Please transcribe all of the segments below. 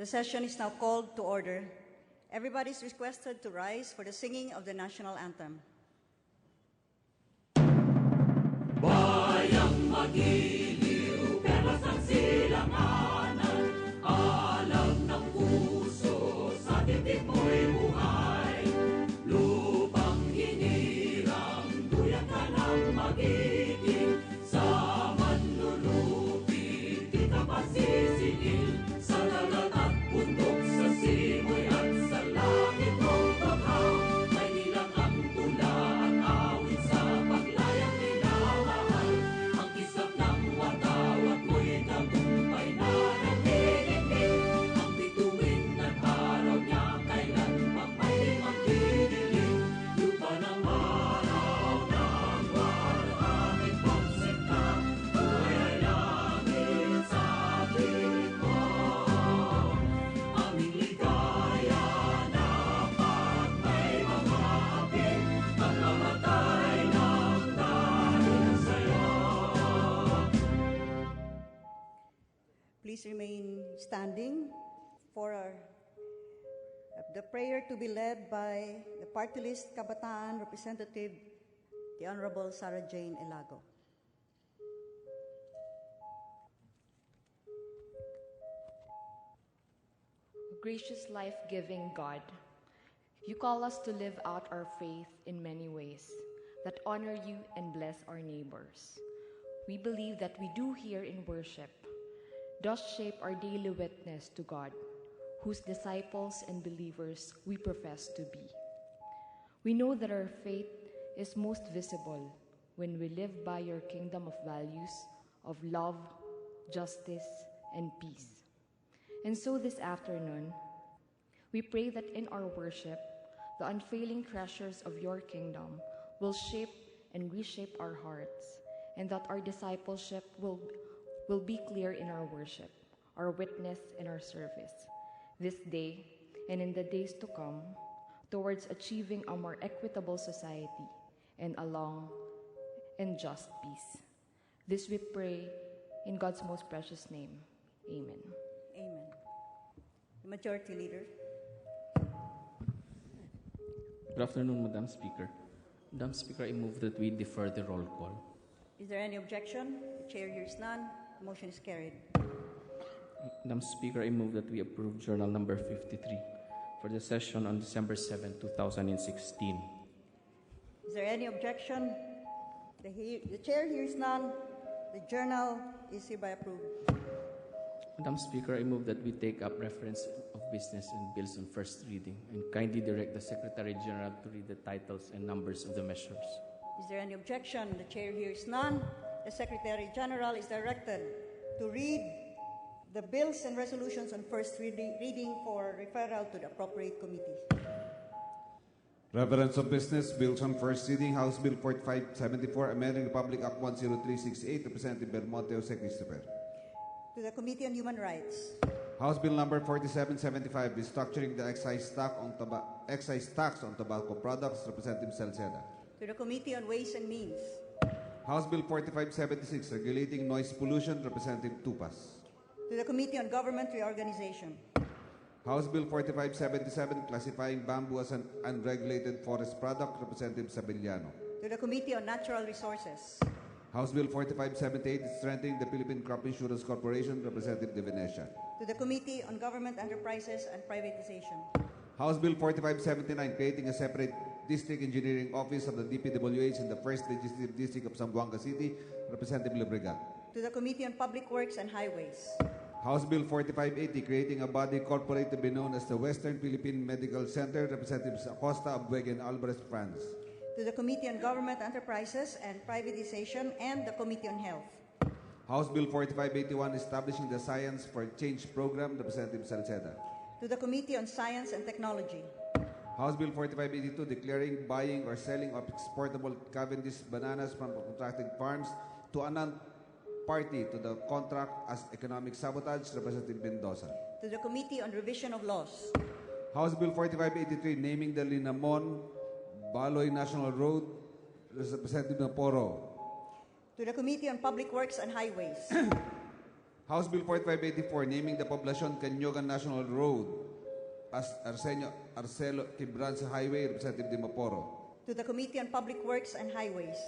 The session is now called to order. Everybody is requested to rise for the singing of the national anthem. Bayang magiliw, perlas ng silanganan, alam ng puso, sa titik mo'y buhay. Lupang hinirang, duyan ka ng magiting, sa manlulupi, di ka pasisingil, sa dagat at bundok, sa simoy at sa langit mong baghaw, may nilang ang tula at awit sa paglayang minamahal, ang kisap ng watawat mo'y tagumpay na nagdidikit, ang bituin at araw niya kailan pang may magdidilim, lupa ng araw ng walaming pagsinta, buhay ay langit sa piling mo, aming ligaya na pag may mamapit, at mamatay ng dahil sa'yo. Please remain standing for the prayer to be led by the party list Kabataan Representative, the Honorable Sarah Jane Elago. Gracious, life-giving God, you call us to live out our faith in many ways that honor you and bless our neighbors. We believe that we do here in worship does shape our daily witness to God, whose disciples and believers we profess to be. We know that our faith is most visible when we live by your kingdom of values of love, justice, and peace. And so this afternoon, we pray that in our worship, the unfailing treasures of your kingdom will shape and reshape our hearts, and that our discipleship will be clear in our worship, our witness, and our service, this day and in the days to come, towards achieving a more equitable society and a long and just peace. This we pray in God's most precious name. Amen. Amen. The Majority Leader. Good afternoon, Madam Speaker. Madam Speaker, I move that we defer the roll call. Is there any objection? The chair hears none. The motion is carried. Madam Speaker, I move that we approve Journal Number 53 for the session on December 7, 2016. Is there any objection? The chair hears none. The journal is hereby approved. Madam Speaker, I move that we take up reference of business and bills on first reading and kindly direct the Secretary General to read the titles and numbers of the measures. Is there any objection? The chair hears none. The Secretary General is directed to read the bills and resolutions on first reading for referral to the appropriate committees. Reference of business, bills on first reading, House Bill 4574, amending the Public Act 10368, Representative Belmonte Jose Christopher. To the Committee on Human Rights. House Bill number 4775, restructuring the excise tax on tobacco products, Representative Salceda. To the Committee on Ways and Means. House Bill 4576, regulating noise pollution, Representative Tupas. To the Committee on Government Reorganization. House Bill 4577, classifying bamboo as an unregulated forest product, Representative Sabillano. To the Committee on Natural Resources. House Bill 4578, strengthening the Philippine Crop Insurance Corporation, Representative De Venecia. To the Committee on Government Enterprises and Privatization. House Bill 4579, creating a separate district engineering office of the DPWH in the 1st Legislative District of Zamboanga City, Representative Lebregat. To the Committee on Public Works and Highways. House Bill 4580, creating a body corporate to be known as the Western Philippine Medical Center, Representatives Acosta, Abuega, and Alvarez, France. To the Committee on Government Enterprises and Privatization and the Committee on Health. House Bill 4581, establishing the Science for Change program, Representative Salceda. To the Committee on Science and Technology. House Bill 4582, declaring buying or selling of exportable Cavendish bananas from contracting farms to a non-party to the contract as economic sabotage, Representative Mendoza. To the Committee on Revision of Laws. House Bill 4583, naming the Linamon Baloy National Road, Representative Naporo. To the Committee on Public Works and Highways. House Bill 4584, naming the Poblacion Canyogan National Road as Arcelo Quibranza Highway, Representative Dimaporo. To the Committee on Public Works and Highways.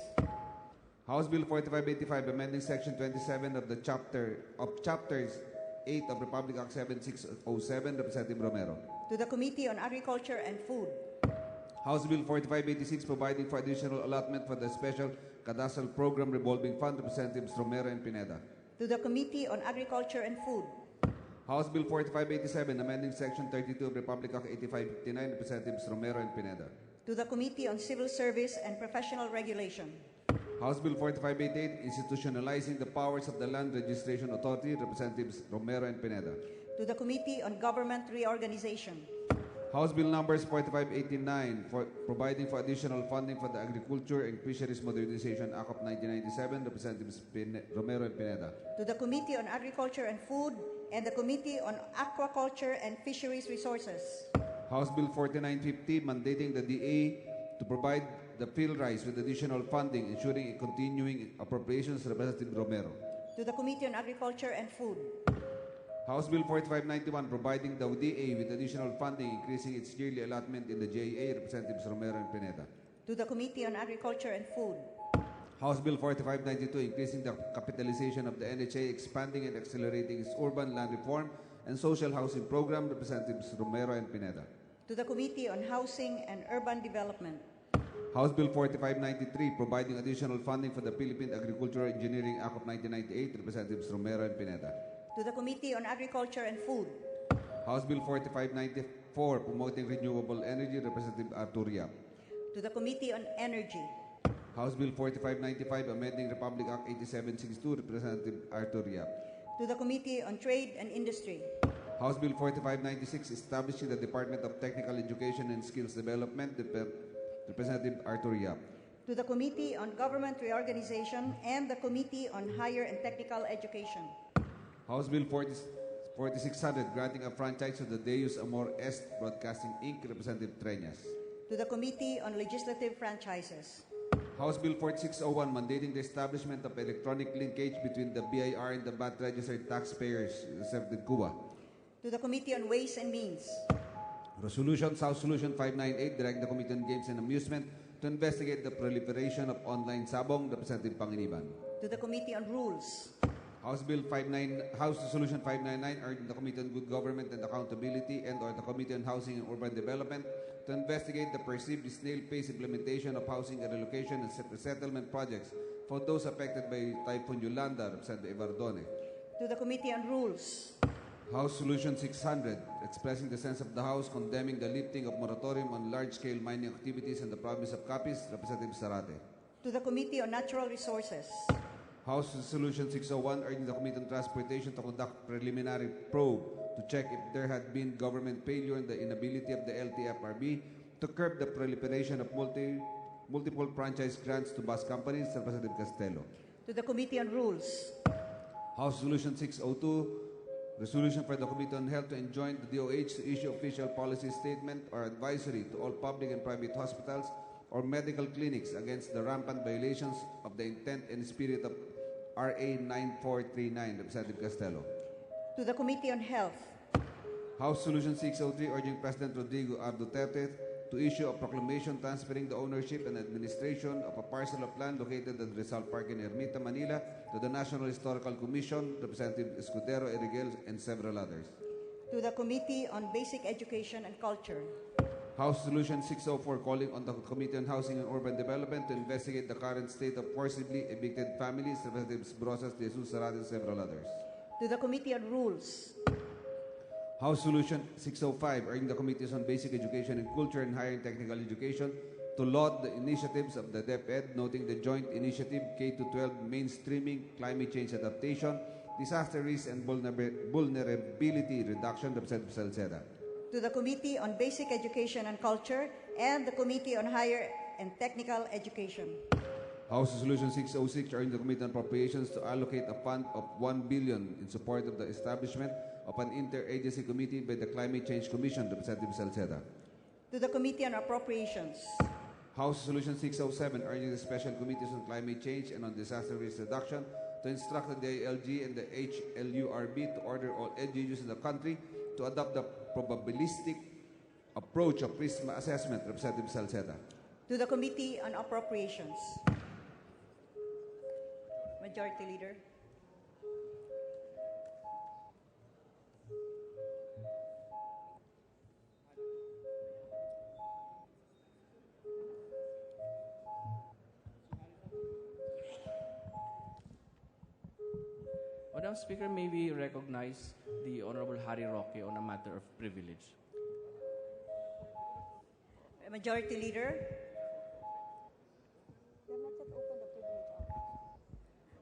House Bill 4585, amending Section 27 of Chapters 8 of Republic Act 7607, Representative Romero. To the Committee on Agriculture and Food. House Bill 4586, providing for additional allotment for the Special Cadastral Program Revolving Fund, Representatives Romero and Pineda. To the Committee on Agriculture and Food. House Bill 4587, amending Section 32 of Republic Act 8559, Representatives Romero and Pineda. To the Committee on Civil Service and Professional Regulation. House Bill 4588, institutionalizing the powers of the Land Registration Authority, Representatives Romero and Pineda. To the Committee on Government Reorganization. House Bill numbers 4589, for providing for additional funding for the Agriculture and Fisheries Modernization Act of 1997, Representatives Romero and Pineda. To the Committee on Agriculture and Food and the Committee on Aquaculture and Fisheries Resources. House Bill 4950, mandating the DA to provide the PhilRice with additional funding, ensuring a continuing appropriations, Representative Romero. To the Committee on Agriculture and Food. House Bill 4591, providing the DA with additional funding, increasing its yearly allotment in the JA, Representatives Romero and Pineda. To the Committee on Agriculture and Food. House Bill 4592, increasing the capitalization of the NHA, expanding and accelerating its urban land reform and social housing program, Representatives Romero and Pineda. To the Committee on Housing and Urban Development. House Bill 4593, providing additional funding for the Philippine Agricultural Engineering Act of 1998, Representatives Romero and Pineda. To the Committee on Agriculture and Food. House Bill 4594, promoting renewable energy, Representative Artur Yap. To the Committee on Energy. House Bill 4595, amending Republic Act 8762, Representative Artur Yap. To the Committee on Trade and Industry. House Bill 4596, establishing the Department of Technical Education and Skills Development, Representative Artur Yap. To the Committee on Government Reorganization and the Committee on Higher and Technical Education. House Bill 4600, granting a franchise to the Deus Amor Est Broadcasting Inc., Representative Treñas. To the Committee on Legislative Franchises. House Bill 4601, mandating the establishment of electronic linkage between the BIR and the VAT registered taxpayers, Representative Cuba. To the Committee on Ways and Means. House Solution 598, direct the Committee on Games and Amusement to investigate the proliferation of online sabong, Representative Panginiban. To the Committee on Rules. House Resolution 599, urging the Committee on Good Government and Accountability and or the Committee on Housing and Urban Development to investigate the perceived snail-paced implementation of housing and relocation and resettlement projects for those affected by Typhoon Yolanda, Representative Evardone. To the Committee on Rules. House Solution 600, expressing the sense of the House, condemning the lifting of moratorium on large-scale mining activities in the province of Capiz, Representative Sarate. To the Committee on Natural Resources. House Resolution 601, urging the Committee on Transportation to conduct preliminary probe to check if there had been government failure and the inability of the LTFRB to curb the proliferation of multiple franchise grants to bus companies, Representative Castelo. To the Committee on Rules. House Resolution 602, resolution for the Committee on Health to enjoin the DOH to issue official policy statement or advisory to all public and private hospitals or medical clinics against the rampant violations of the intent and spirit of RA 9439, Representative Castelo. To the Committee on Health. House Solution 603, urging President Rodrigo R. Duterte to issue a proclamation transferring the ownership and administration of a parcel of land located at Rizal Park in Ermita, Manila to the National Historical Commission, Representative Escudero Eriguel, and several others. To the Committee on Basic Education and Culture. House Resolution 604, calling on the Committee on Housing and Urban Development to investigate the current state of forcibly evicted families, Representatives Brosas, De Jesus, Sarate, and several others. To the Committee on Rules. House Solution 605, urging the Committees on Basic Education and Culture and Higher and Technical Education to laud the initiatives of the DepEd, noting the joint initiative K-12 mainstreaming, climate change adaptation, disaster risk and vulnerability reduction, Representative Salceda. To the Committee on Basic Education and Culture and the Committee on Higher and Technical Education. House Resolution 606, urging the Committee on Appropriations to allocate a fund of 1 billion in support of the establishment of an interagency committee by the Climate Change Commission, Representative Salceda. To the Committee on Appropriations. House Resolution 607, urging the special committees on climate change and on disaster risk reduction to instruct the ALG and the HLURB to order all LGUs in the country to adopt the probabilistic approach of PRISMA assessment. Representative Salceda. To the Committee on Appropriations. Majority Leader. Madam Speaker, may we recognize the Honorable Harry Roque on a matter of privilege? Majority Leader.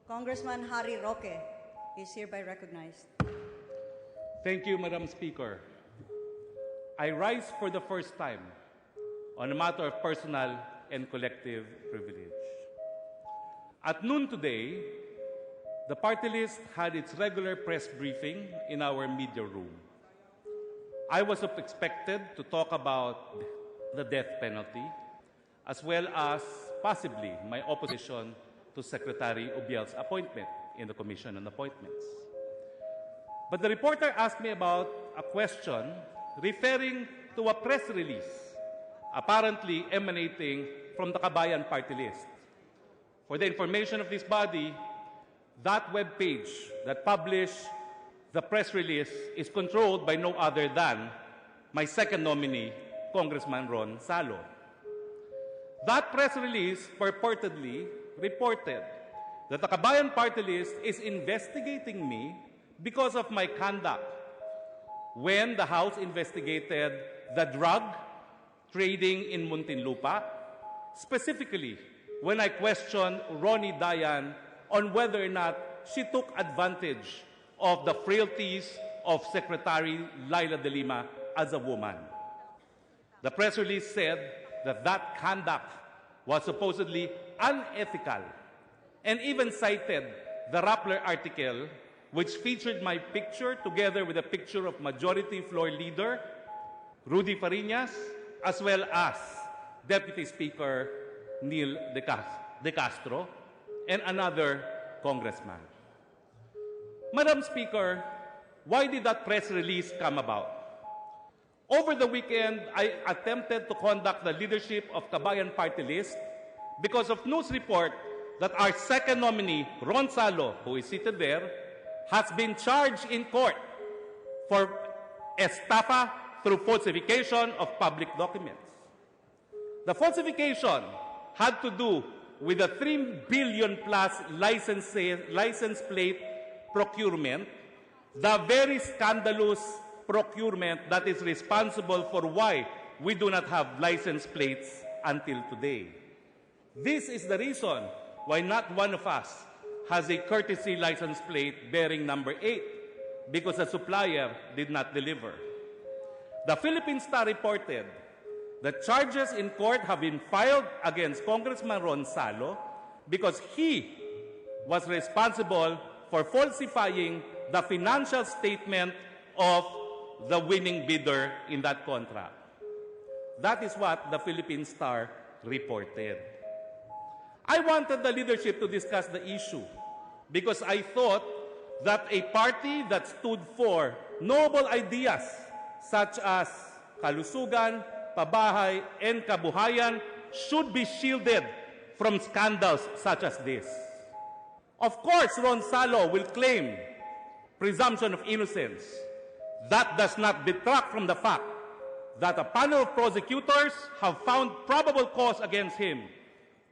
Congressman Harry Roque is hereby recognized. Thank you, Madam Speaker. I rise for the first time on a matter of personal and collective privilege. At noon today, the party list had its regular press briefing in our media room. I was expected to talk about the death penalty, as well as possibly my opposition to Secretary Ubiel's appointment in the Commission on Appointments. But the reporter asked me about a question referring to a press release apparently emanating from the Kabayan party list. For the information of this body, that web page that published the press release is controlled by no other than my second nominee, Congressman Ron Salo. That press release purportedly reported that the Kabayan party list is investigating me because of my conduct when the House investigated the drug trading in Muntinlupa, specifically when I questioned Ronnie Dayan on whether or not she took advantage of the frailties of Secretary Laila de Lima as a woman. The press release said that that conduct was supposedly unethical, and even cited the Rappler article, which featured my picture together with a picture of Majority Floor Leader Rudy Fariñas, as well as Deputy Speaker Neil De Castro, and another congressman. Madam Speaker, why did that press release come about? Over the weekend, I attempted to contact the leadership of Kabayan Party List because of news report that our second nominee, Ron Salo, who is seated there, has been charged in court for estafa through falsification of public documents. The falsification had to do with a 3 billion plus license plate procurement, the very scandalous procurement that is responsible for why we do not have license plates until today. This is the reason why not one of us has a courtesy license plate bearing number 8, because the supplier did not deliver. The Philippine Star reported that charges in court have been filed against Congressman Ron Salo because he was responsible for falsifying the financial statement of the winning bidder in that contract. That is what the Philippine Star reported. I wanted the leadership to discuss the issue because I thought that a party that stood for noble ideas such as kalusugan, pabahay, and kabuhayan should be shielded from scandals such as this. Of course, Ron Salo will claim presumption of innocence. That does not detract from the fact that a panel of prosecutors have found probable cause against him.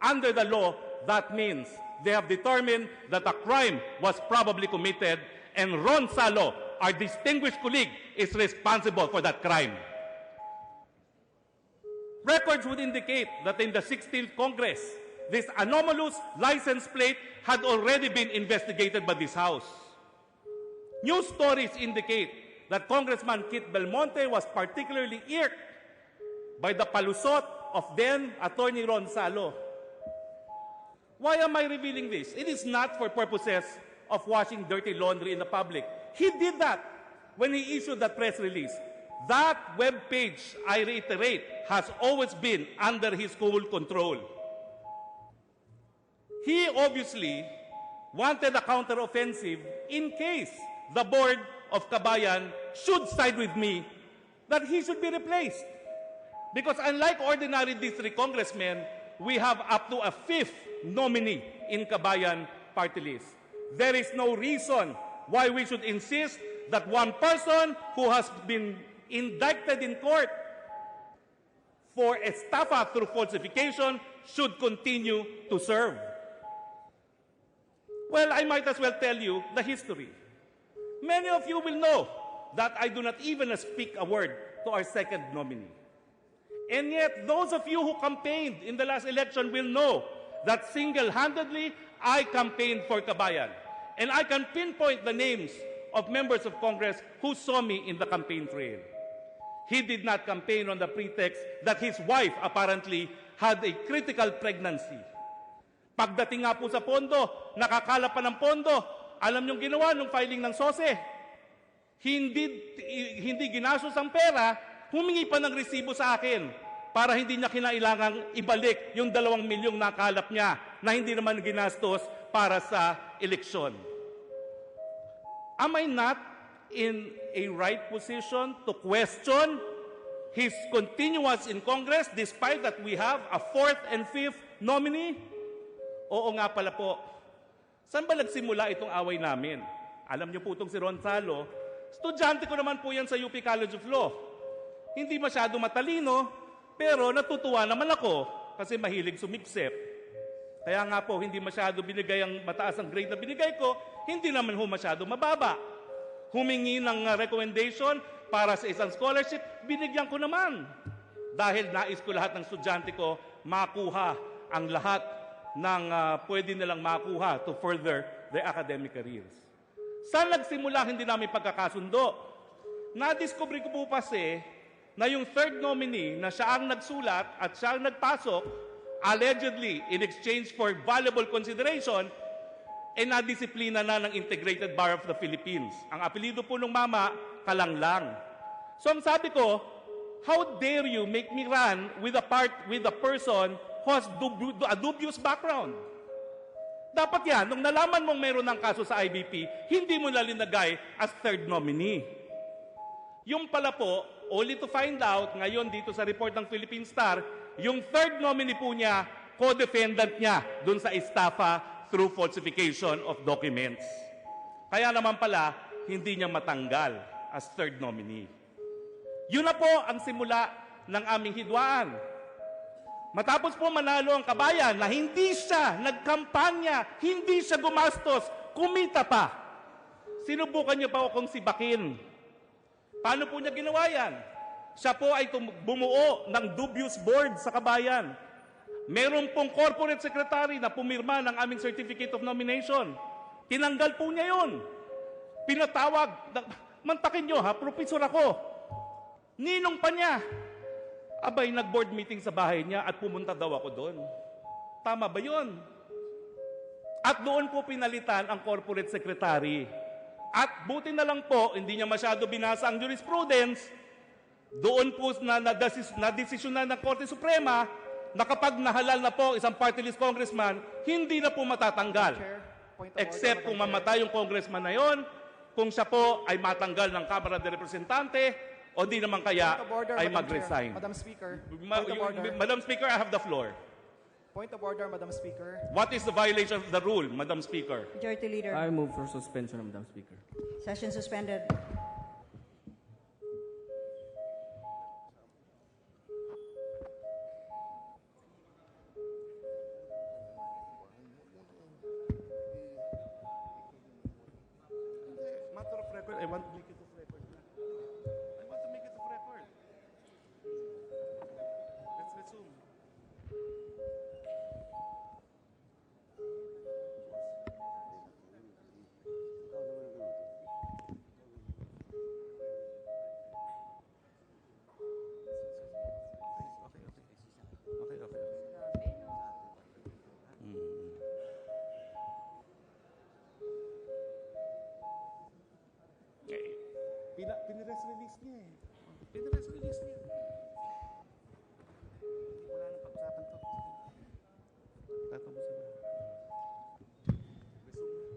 Under the law, that means they have determined that a crime was probably committed, and Ron Salo, our distinguished colleague, is responsible for that crime. Records would indicate that in the 16th Congress, this anomalous license plate had already been investigated by this House. News stories indicate that Congressman Kit Belmonte was particularly irked by the palusot of then Attorney Ron Salo. Why am I revealing this? It is not for purposes of washing dirty laundry in the public. He did that when he issued that press release. That web page, I reiterate, has always been under his full control. He obviously wanted a counteroffensive in case the board of Kabayan should side with me that he should be replaced. Because unlike ordinary district congressmen, we have up to a 5th nominee in Kabayan party list. There is no reason why we should insist that one person who has been indicted in court for estafa through falsification should continue to serve. Well, I might as well tell you the history. Many of you will know that I do not even speak a word to our second nominee. And yet, those of you who campaigned in the last election will know that single-handedly, I campaigned for Kabayan. And I can pinpoint the names of members of Congress who saw me in the campaign trail. He did not campaign on the pretext that his wife apparently had a critical pregnancy. Pagdating nga po sa pondo, nakakalap pa ng pondo, alam niyong ginawa nung filing ng SOSE? Hindi ginastos ang pera, humingi pa ng resibo sa akin para hindi niya kinailangang ibalik yung 2 milyong nakalap niya na hindi naman ginastos para sa eleksyon. Am I not in a right position to question his continuance in Congress despite that we have a 4th and 5th nominee? Oo nga pala po. Saan ba nagsimula itong away namin? Alam niyo po itong si Ron Salo, estudyante ko naman po yan sa UP College of Law. Hindi masyado matalino, pero natutuwa naman ako kasi mahilig sumipsip. Kaya nga po, hindi masyado binigay ang mataas ang grade na binigay ko, hindi naman ho masyado mababa. Humingi ng recommendation para sa isang scholarship, binigyan ko naman. Dahil nais ko lahat ng estudyante ko makuha ang lahat ng pwede nilang makuha to further their academic careers. Saan nagsimula hindi namin pagkakasundo? Nadiscover ko po kasi na yung 3rd nominee na siya ang nagsulat at siya ang nagpasok, allegedly in exchange for valuable consideration, nadisiplina na ng Integrated Bar of the Philippines. Ang apelido po ng mama, Kalanglang. So ang sabi ko, how dare you make me run with a person who has a dubious background? Dapat yan, nung nalaman mong meron ng kaso sa IBP, hindi mo na linagay as 3rd nominee. Yung pala po, only to find out, ngayon dito sa report ng Philippine Star, yung 3rd nominee po niya, co-defendant niya dun sa estafa through falsification of documents. Kaya naman pala, hindi niya matanggal as 3rd nominee. Yun na po ang simula ng aming hidwaan. Matapos po manalo ang Kabayan na hindi siya nagkampanya, hindi siya gumastos, kumita pa. Sinubukan niya pa akong sibakin. Paano po niya ginawa yan? Siya po ay bumuo ng dubious board sa Kabayan. Meron pong corporate secretary na pumirma ng aming certificate of nomination. Tinanggal po niya yun. Pinatawag, mantakin niyo ha, professor ako. Ninong pa niya. Abay, nag-board meeting sa bahay niya at pumunta daw ako doon. Tama ba yun? At doon po pinalitan ang corporate secretary. At buti na lang po, hindi niya masyado binasa ang jurisprudence, doon po na-desisyonan ng Korte Suprema na kapag nahalal na po isang party list congressman, hindi na po matatanggal. Except kung mamatay yung congressman na yon, kung siya po ay matanggal ng Kamara de Representante, o di naman kaya ay mag-resign. Madam Speaker. Madam Speaker, I have the floor. Point of order, Madam Speaker. What is the violation of the rule, Madam Speaker? Majority Leader. I move for suspension, Madam Speaker. Session suspended. Matter of record, I want to make it of record. I want to make it of record. Let's resume. Okay. Pinirest release niya eh. Pinirest release niya. Wala nang pag-usapan to. Tatapusin mo. Resume.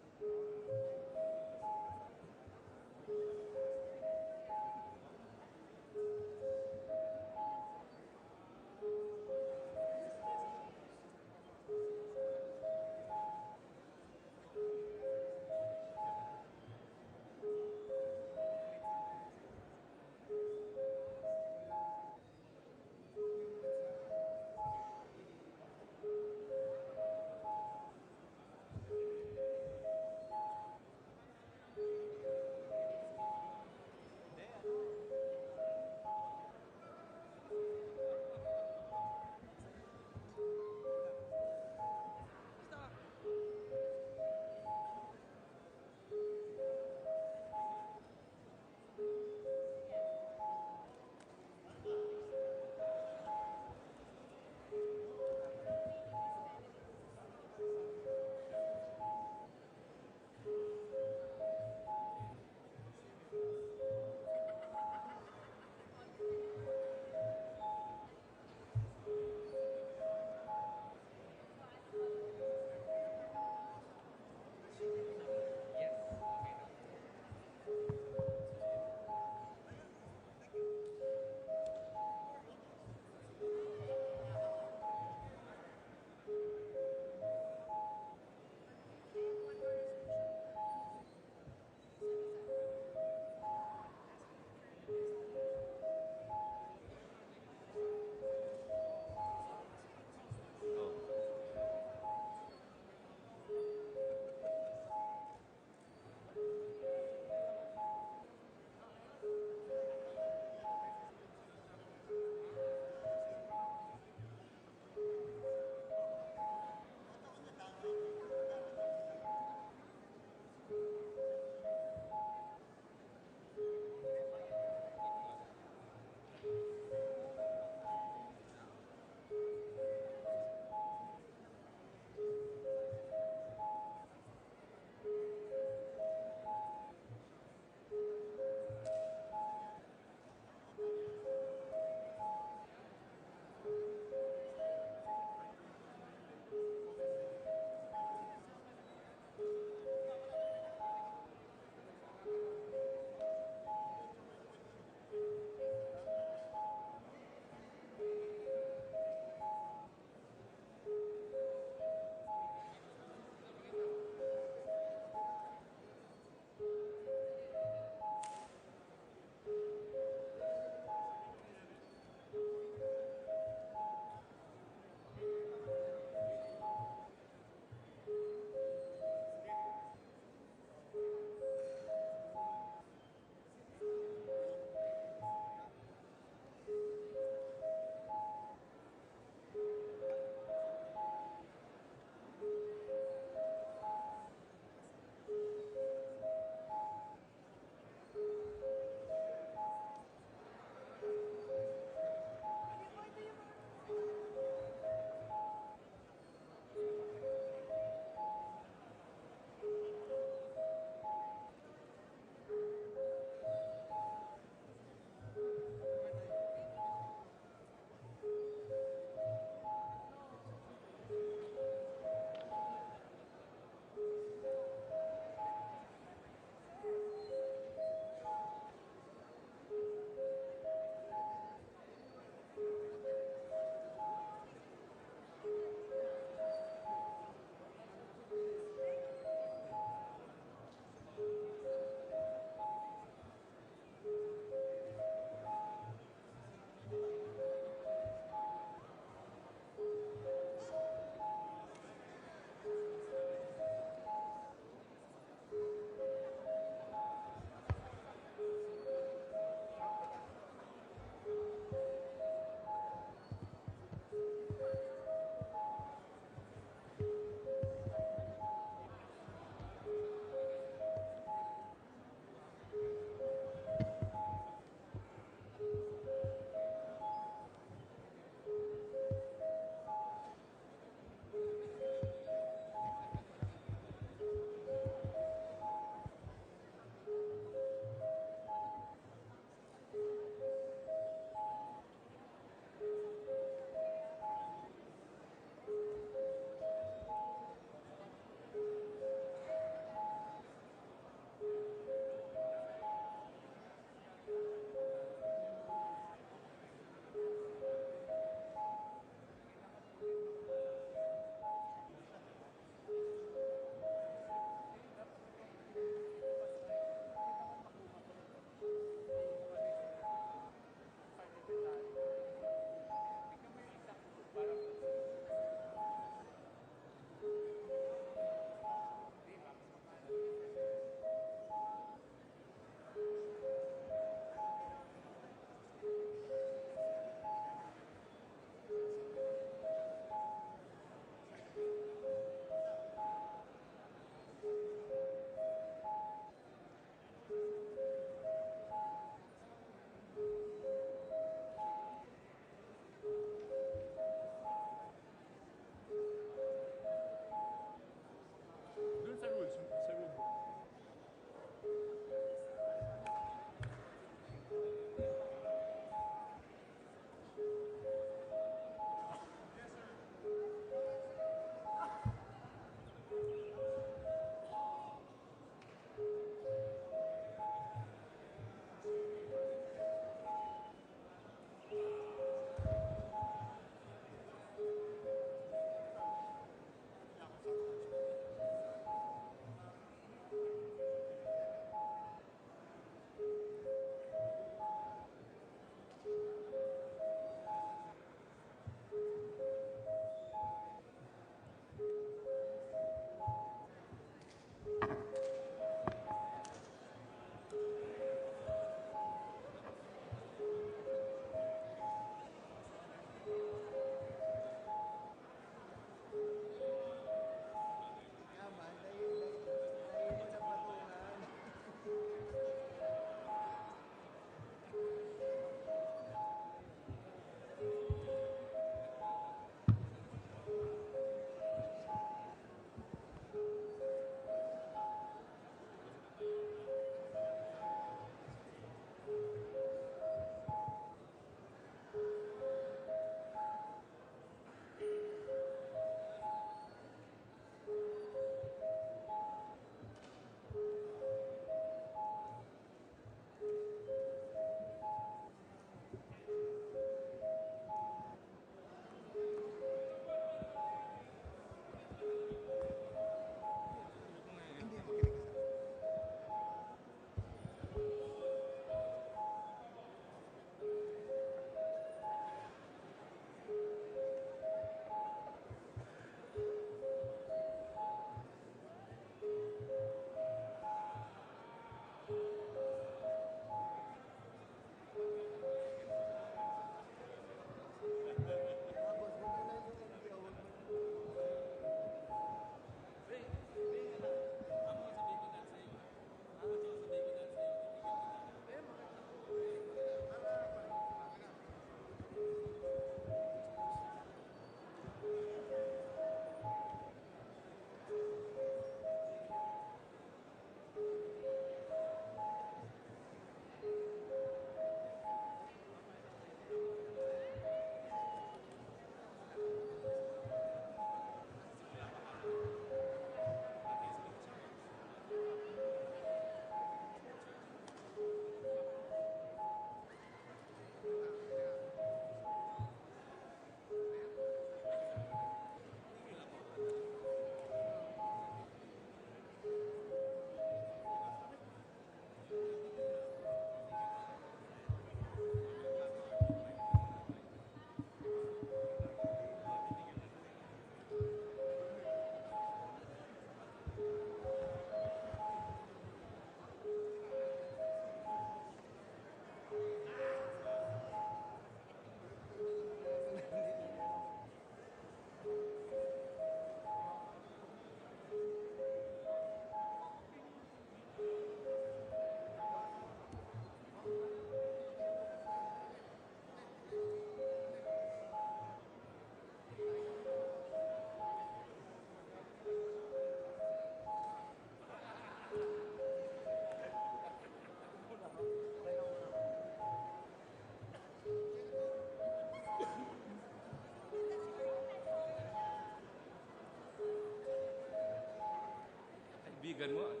kaibigan mo.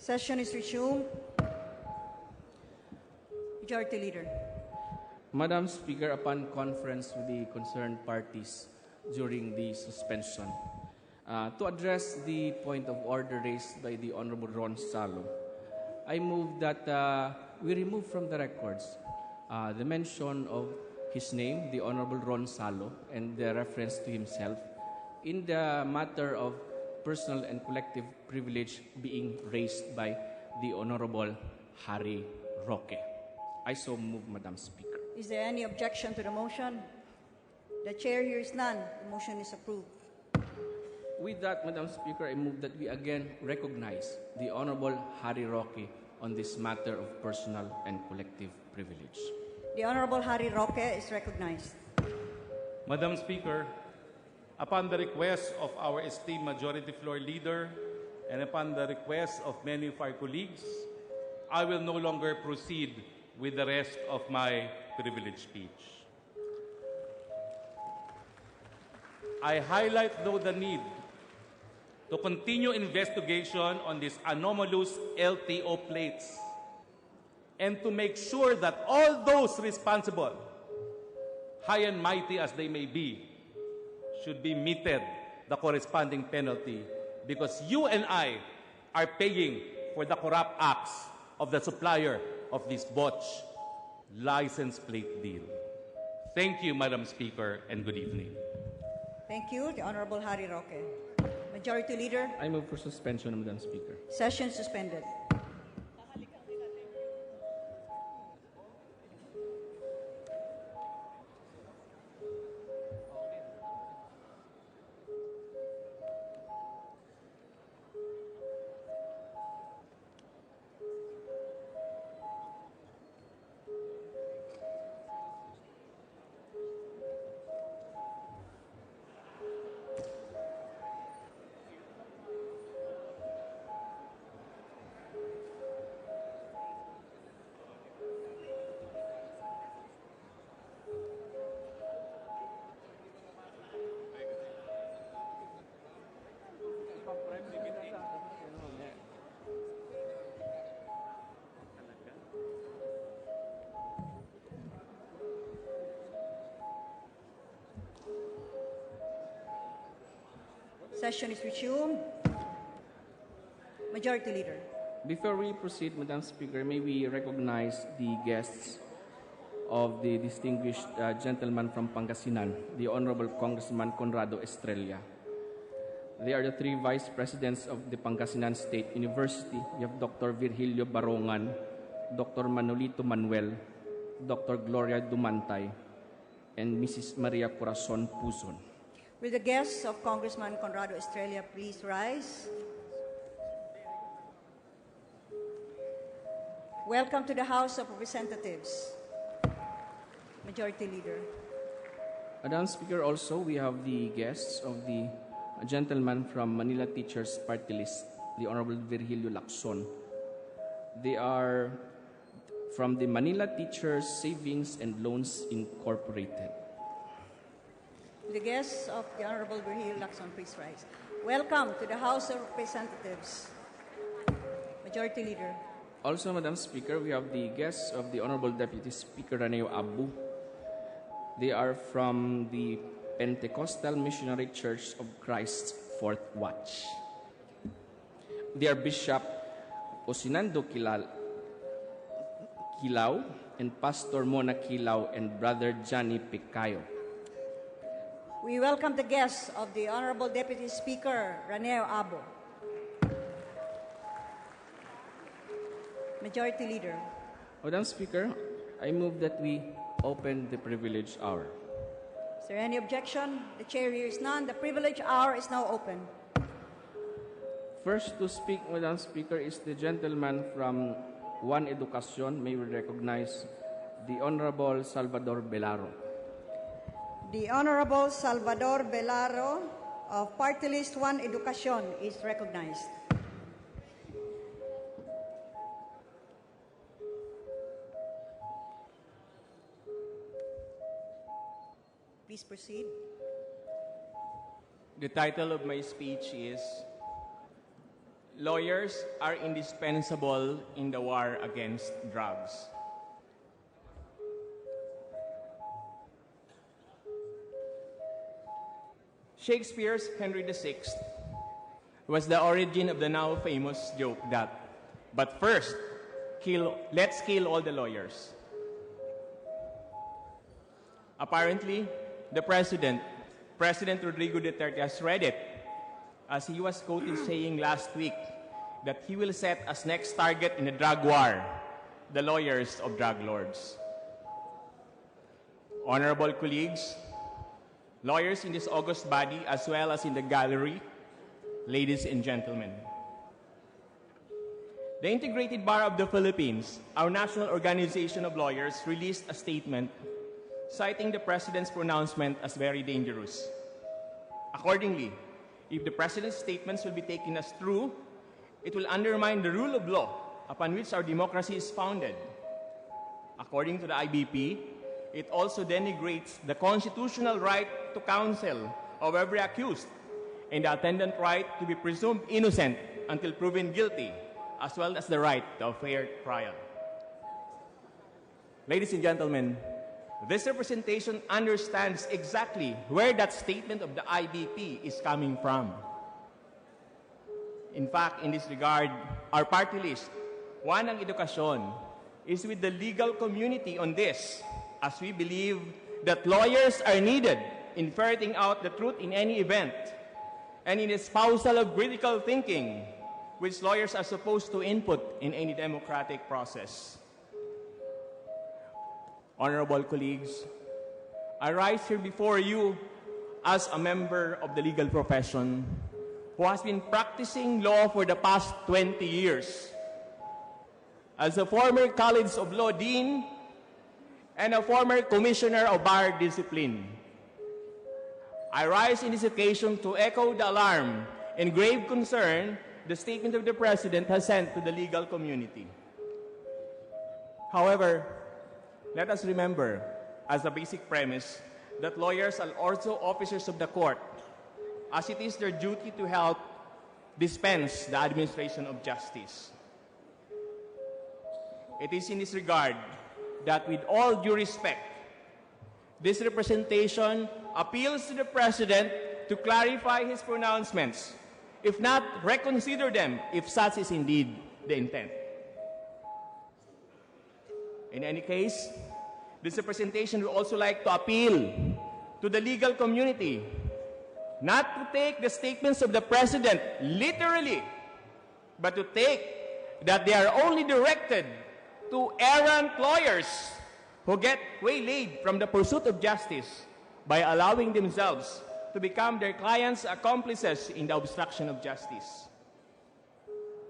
Session is resumed. Majority Leader. Madam Speaker, upon conference with the concerned parties during the suspension, to address the point of order raised by the Honorable Ron Salo, I move that we remove from the records the mention of his name, the Honorable Ron Salo, and the reference to himself in the matter of personal and collective privilege being raised by the Honorable Harry Roque. I so move, Madam Speaker. Is there any objection to the motion? The chair hears none. The motion is approved. With that, Madam Speaker, I move that we again recognize the Honorable Harry Roque on this matter of personal and collective privilege. The Honorable Harry Roque is recognized. Madam Speaker, upon the request of our esteemed Majority Floor Leader and upon the request of many of our colleagues, I will no longer proceed with the rest of my privileged speech. I highlight, though, the need to continue investigation on these anomalous LTO plates and to make sure that all those responsible, high and mighty as they may be, should be meted the corresponding penalty, because you and I are paying for the corrupt acts of the supplier of this botched license plate deal. Thank you, Madam Speaker, and good evening. Thank you, the Honorable Harry Roque. Majority Leader, I move for suspension, Madam Speaker. session suspended. Session is resumed. Majority Leader. Before we proceed, Madam Speaker, may we recognize the guests of the distinguished gentleman from Pangasinan, the Honorable Congressman Conrado Estrella. They are the three vice presidents of the Pangasinan State University. We have Dr. Virgilio Barongan, Dr. Manolito Manuel, Dr. Gloria Dumantay, and Mrs. Maria Corazon Puzon. Will the guests of Congressman Conrado Estrella please rise? Welcome to the House of Representatives. Majority Leader. Madam Speaker, also we have the guests of the gentleman from Manila Teachers Party List, the Honorable Virgilio Lacson. They are from the Manila Teachers Savings and Loans Incorporated. The guests of the Honorable Virgilio Lacson, please rise. Welcome to the House of Representatives. Majority Leader. Also, Madam Speaker, we have the guests of the Honorable Deputy Speaker Raneo Abu. They are from the Pentecostal Missionary Church of Christ Fourth Watch. They are Bishop Osinando Kilao and Pastor Mona Kilao and Brother Johnny Picayo. We welcome the guests of the Honorable Deputy Speaker Raneo Abu. Majority Leader. Madam Speaker, I move that we open the privilege hour. Is there any objection? The chair hears none. The privilege hour is now open. First to speak, Madam Speaker, is the gentleman from One Educacion. May we recognize the Honorable Salvador Belaro. The Honorable Salvador Belaro of Party List One Educacion is recognized. Please proceed. The title of my speech is lawyers are indispensable in the war against drugs. Shakespeare's Henry VI was the origin of the now famous joke that, but first, let's kill all the lawyers. Apparently, the President Rodrigo Duterte has read it, as he was quoted saying last week that he will set as next target in the drug war the lawyers of drug lords. Honorable colleagues, lawyers in this august body as well as in the gallery, ladies and gentlemen. The Integrated Bar of the Philippines, our national organization of lawyers, released a statement citing the President's pronouncement as very dangerous. Accordingly, if the President's statements will be taken as true, it will undermine the rule of law upon which our democracy is founded. According to the IBP, it also denigrates the constitutional right to counsel of every accused and the attendant right to be presumed innocent until proven guilty, as well as the right to a fair trial. Ladies and gentlemen, this representation understands exactly where that statement of the IBP is coming from. In fact, in this regard, our party list, One ang Edukasyon, is with the legal community on this, as we believe that lawyers are needed in ferreting out the truth in any event and in espousal of critical thinking, which lawyers are supposed to input in any democratic process. Honorable colleagues, I rise here before you as a member of the legal profession who has been practicing law for the past 20 years. As a former College of Law Dean and a former Commissioner of Bar Discipline, I rise in this occasion to echo the alarm and grave concern the statement of the President has sent to the legal community. However, let us remember, as a basic premise, that lawyers are also officers of the court, as it is their duty to help dispense the administration of justice. It is in this regard that, with all due respect, this representation appeals to the President to clarify his pronouncements, if not, reconsider them if such is indeed the intent. In any case, this representation would also like to appeal to the legal community not to take the statements of the President literally, but to take that they are only directed to errant lawyers who get waylaid from the pursuit of justice by allowing themselves to become their clients' accomplices in the obstruction of justice.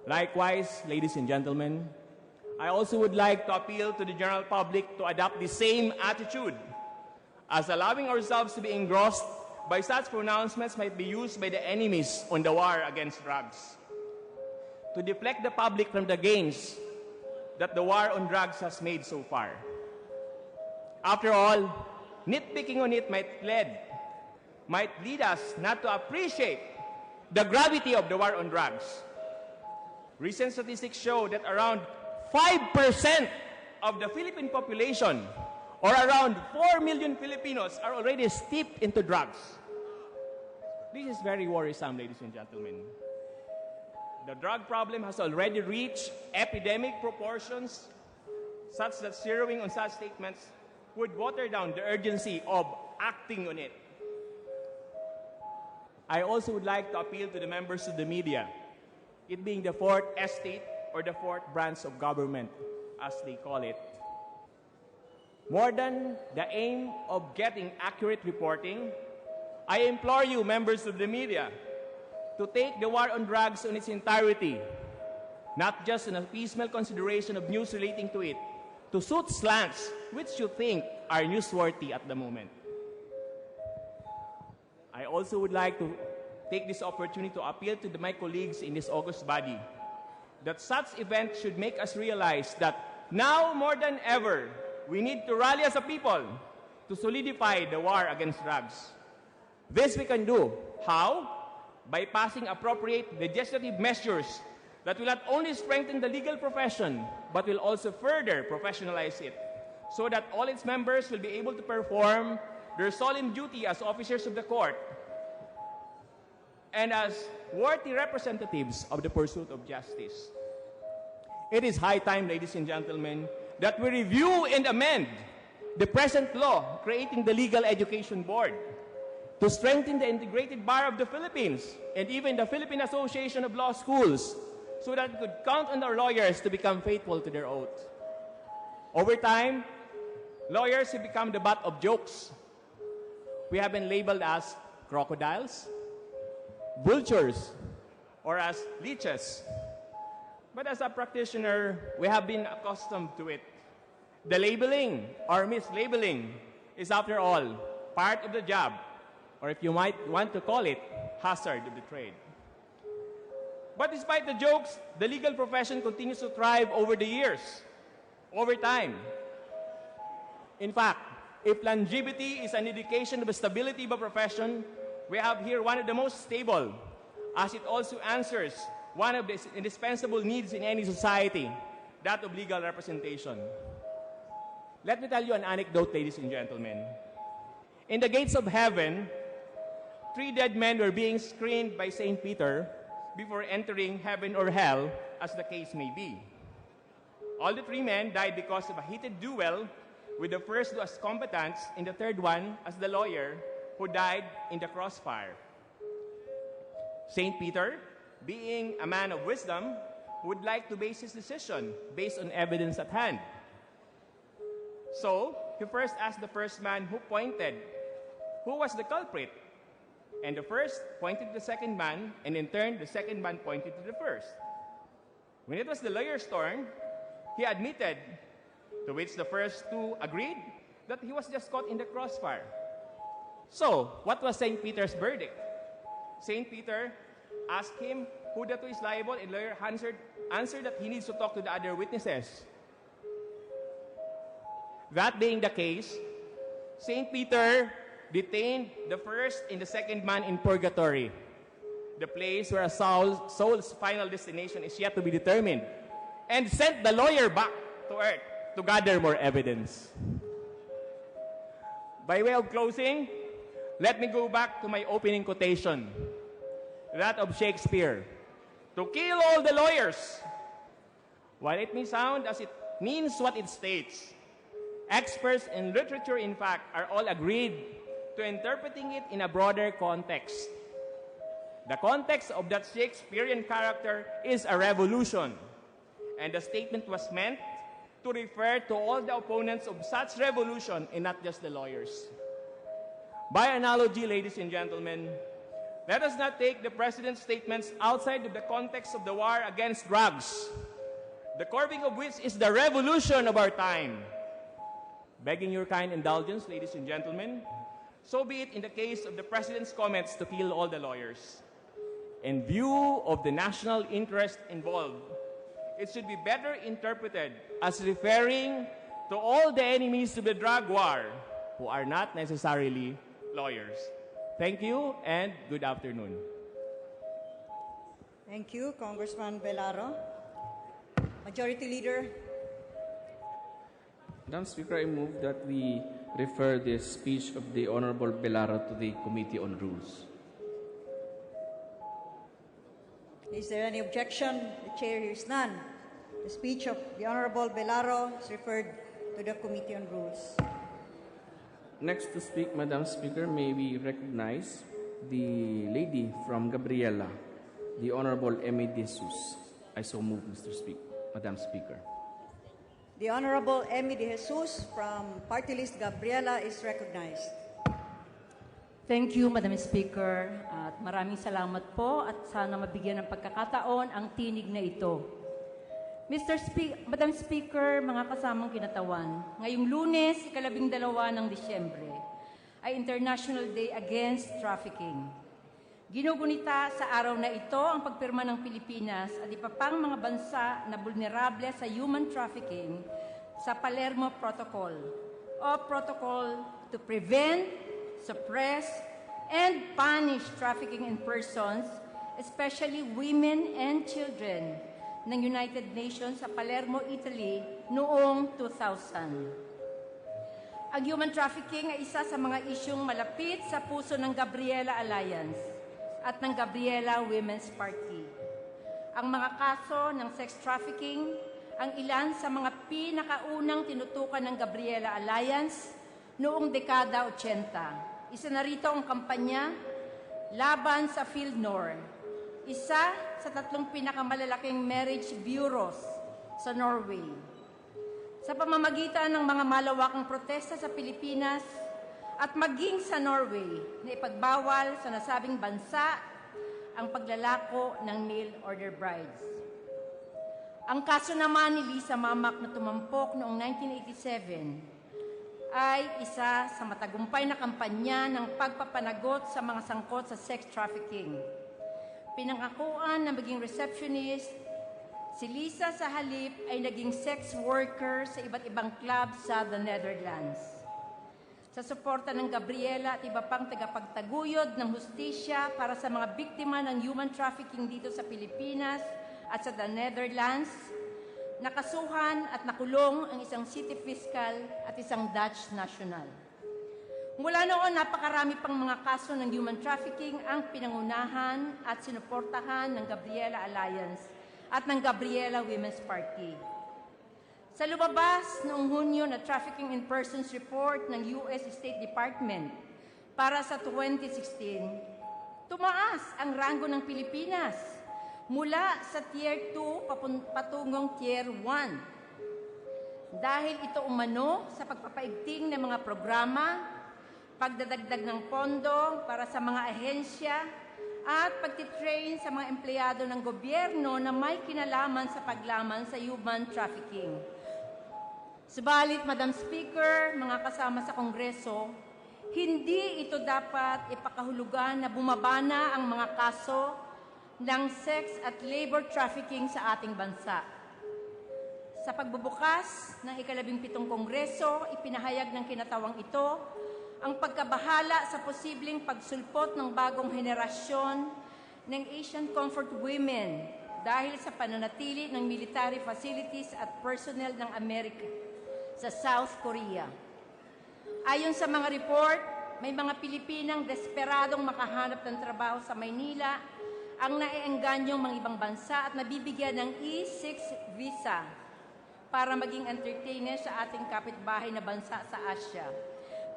Likewise, ladies and gentlemen, I also would like to appeal to the general public to adopt the same attitude, as allowing ourselves to be engrossed by such pronouncements might be used by the enemies on the war against drugs to deflect the public from the gains that the war on drugs has made so far. After all, nitpicking on it might lead us not to appreciate the gravity of the war on drugs. Recent statistics show that around 5% of the Philippine population, or around 4 million Filipinos, are already steeped into drugs. This is very worrisome, ladies and gentlemen. The drug problem has already reached epidemic proportions such that zeroing on such statements would water down the urgency of acting on it. I also would like to appeal to the members of the media, it being the fourth estate or the fourth branch of government, as they call it. More than the aim of getting accurate reporting, I implore you, members of the media, to take the war on drugs in its entirety, not just in a piecemeal consideration of news relating to it, to suit slants which you think are newsworthy at the moment. I also would like to take this opportunity to appeal to my colleagues in this august body that such events should make us realize that now more than ever, we need to rally as a people to solidify the war against drugs. This we can do. How? By passing appropriate legislative measures that will not only strengthen the legal profession, but will also further professionalize it, so that all its members will be able to perform their solemn duty as officers of the court and as worthy representatives of the pursuit of justice. It is high time, ladies and gentlemen, that we review and amend the present law creating the Legal Education Board to strengthen the integrated bar of the Philippines and even the Philippine Association of Law Schools, so that we could count on our lawyers to become faithful to their oath. Over time, lawyers have become the butt of jokes. We have been labeled as crocodiles, vultures, or as leeches. But as a practitioner, we have been accustomed to it. The labeling or mislabeling is, after all, part of the job, or if you might want to call it, hazard of the trade. But despite the jokes, the legal profession continues to thrive over the years, over time. In fact, if longevity is an indication of the stability of a profession, we have here one of the most stable, as it also answers one of the indispensable needs in any society, that of legal representation. Let me tell you an anecdote, ladies and gentlemen. In the gates of heaven, 3 dead men were being screened by St. Peter before entering heaven or hell, as the case may be. All the 3 men died because of a heated duel, with the first two as combatants and the third one as the lawyer who died in the crossfire. St. Peter, being a man of wisdom, would like to base his decision based on evidence at hand. So, he first asked the first man who pointed, who was the culprit? And the first pointed to the second man, and in turn, the second man pointed to the first. When it was the lawyer's turn, he admitted, to which the first two agreed, that he was just caught in the crossfire. So, what was St. Peter's verdict? St. Peter asked him who the two is liable, and the lawyer answered that he needs to talk to the other witnesses. That being the case, St. Peter detained the first and the second man in purgatory, the place where a soul's final destination is yet to be determined, and sent the lawyer back to earth to gather more evidence. By way of closing, let me go back to my opening quotation, that of Shakespeare, "To kill all the lawyers." While it may sound as it means what it states, experts in literature, in fact, are all agreed to interpreting it in a broader context. The context of that Shakespearean character is a revolution, and the statement was meant to refer to all the opponents of such revolution and not just the lawyers. By analogy, ladies and gentlemen, let us not take the President's statements outside of the context of the war against drugs, the curbing of which is the revolution of our time. Begging your kind indulgence, ladies and gentlemen, so be it in the case of the President's comments to kill all the lawyers. In view of the national interest involved, it should be better interpreted as referring to all the enemies of the drug war who are not necessarily lawyers. Thank you and good afternoon. Thank you, Congressman Belaro. Majority Leader. Madam Speaker, I move that we refer the speech of the Honorable Belaro to the Committee on Rules. Is there any objection? The chair hears none. The speech of the Honorable Belaro is referred to the Committee on Rules. Next to speak, Madam Speaker, may we recognize the lady from Gabriela, the Honorable Emmy De Jesus. I so move, Madam Speaker. The Honorable Emmy De Jesus from Party List Gabriela is recognized. Thank you, Madam Speaker. At maraming salamat po at sana mabigyan ng pagkakataon ang tinig na ito. Madam Speaker, mga kasamang kinatawan, ngayong Lunes, 12 ng Disyembre, ay International Day Against Trafficking. Ginugunita sa araw na ito ang pagpirma ng Pilipinas at iba pang mga bansa na vulnerable sa human trafficking sa Palermo Protocol o Protocol to Prevent, Suppress, and Punish Trafficking in Persons, especially women and children, ng United Nations sa Palermo, Italy noong 2000. Ang human trafficking ay isa sa mga isyung malapit sa puso ng Gabriela Alliance at ng Gabriela Women's Party. Ang mga kaso ng sex trafficking ang ilan sa mga pinakaunang tinutukan ng Gabriela Alliance noong dekada 80. Isa na rito ang kampanya Laban sa Fieldnor, isa sa 3 pinakamalalaking marriage bureaus sa Norway. Sa pamamagitan ng mga malawakang protesta sa Pilipinas at maging sa Norway na ipagbawal sa nasabing bansa ang paglalako ng mail-order brides. Ang kaso naman ni Lisa Mamak na tumampok noong 1987 ay isa sa matagumpay na kampanya ng pagpapanagot sa mga sangkot sa sex trafficking. Pinangakuan na maging receptionist, si Lisa sa halip ay naging sex worker sa iba't ibang club sa the Netherlands. Sa suporta ng Gabriela at iba pang tagapagtaguyod ng hustisya para sa mga biktima ng human trafficking dito sa Pilipinas at sa the Netherlands, nakasuhan at nakulong ang isang city fiscal at isang Dutch national. Mula noon, napakarami pang mga kaso ng human trafficking ang pinangunahan at sinuportahan ng Gabriela Alliance at ng Gabriela Women's Party. Sa lumabas noong Hunyo na Trafficking in Persons Report ng US State Department para sa 2016, tumaas ang ranggo ng Pilipinas mula sa Tier 2 patungong Tier 1. Dahil ito umano sa pagpapaigting ng mga programa, pagdadagdag ng pondo para sa mga ahensya, at pagtitrain sa mga empleyado ng gobyerno na may kinalaman sa paglaman sa human trafficking. Subalit, Madam Speaker, mga kasama sa Kongreso, hindi ito dapat ipakahulugan na bumabana ang mga kaso ng sex at labor trafficking sa ating bansa. Sa pagbubukas ng ika-17 Kongreso, ipinahayag ng kinatawang ito ang pagkabahala sa posibleng pagsulpot ng bagong henerasyon ng Asian Comfort Women dahil sa pananatili ng military facilities at personnel ng Amerika sa South Korea. Ayon sa mga report, may mga Pilipinang desperadong makahanap ng trabaho sa Maynila ang naiengganyong mga ibang bansa at nabibigyan ng E6 visa para maging entertainer sa ating kapitbahay na bansa sa Asia.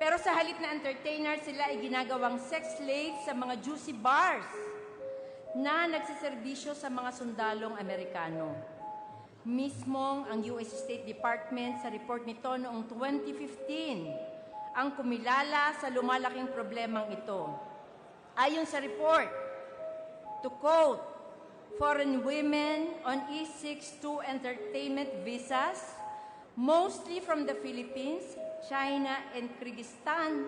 Pero sa halip na entertainer, sila ay ginagawang sex slaves sa mga juicy bars na nagsiservisyo sa mga sundalong Amerikano. Mismong ang US State Department sa report nito noong 2015 ang kumilala sa lumalaking problemang ito. Ayon sa report, to quote, foreign women on E6 to entertainment visas, mostly from the Philippines, China, and Kyrgyzstan,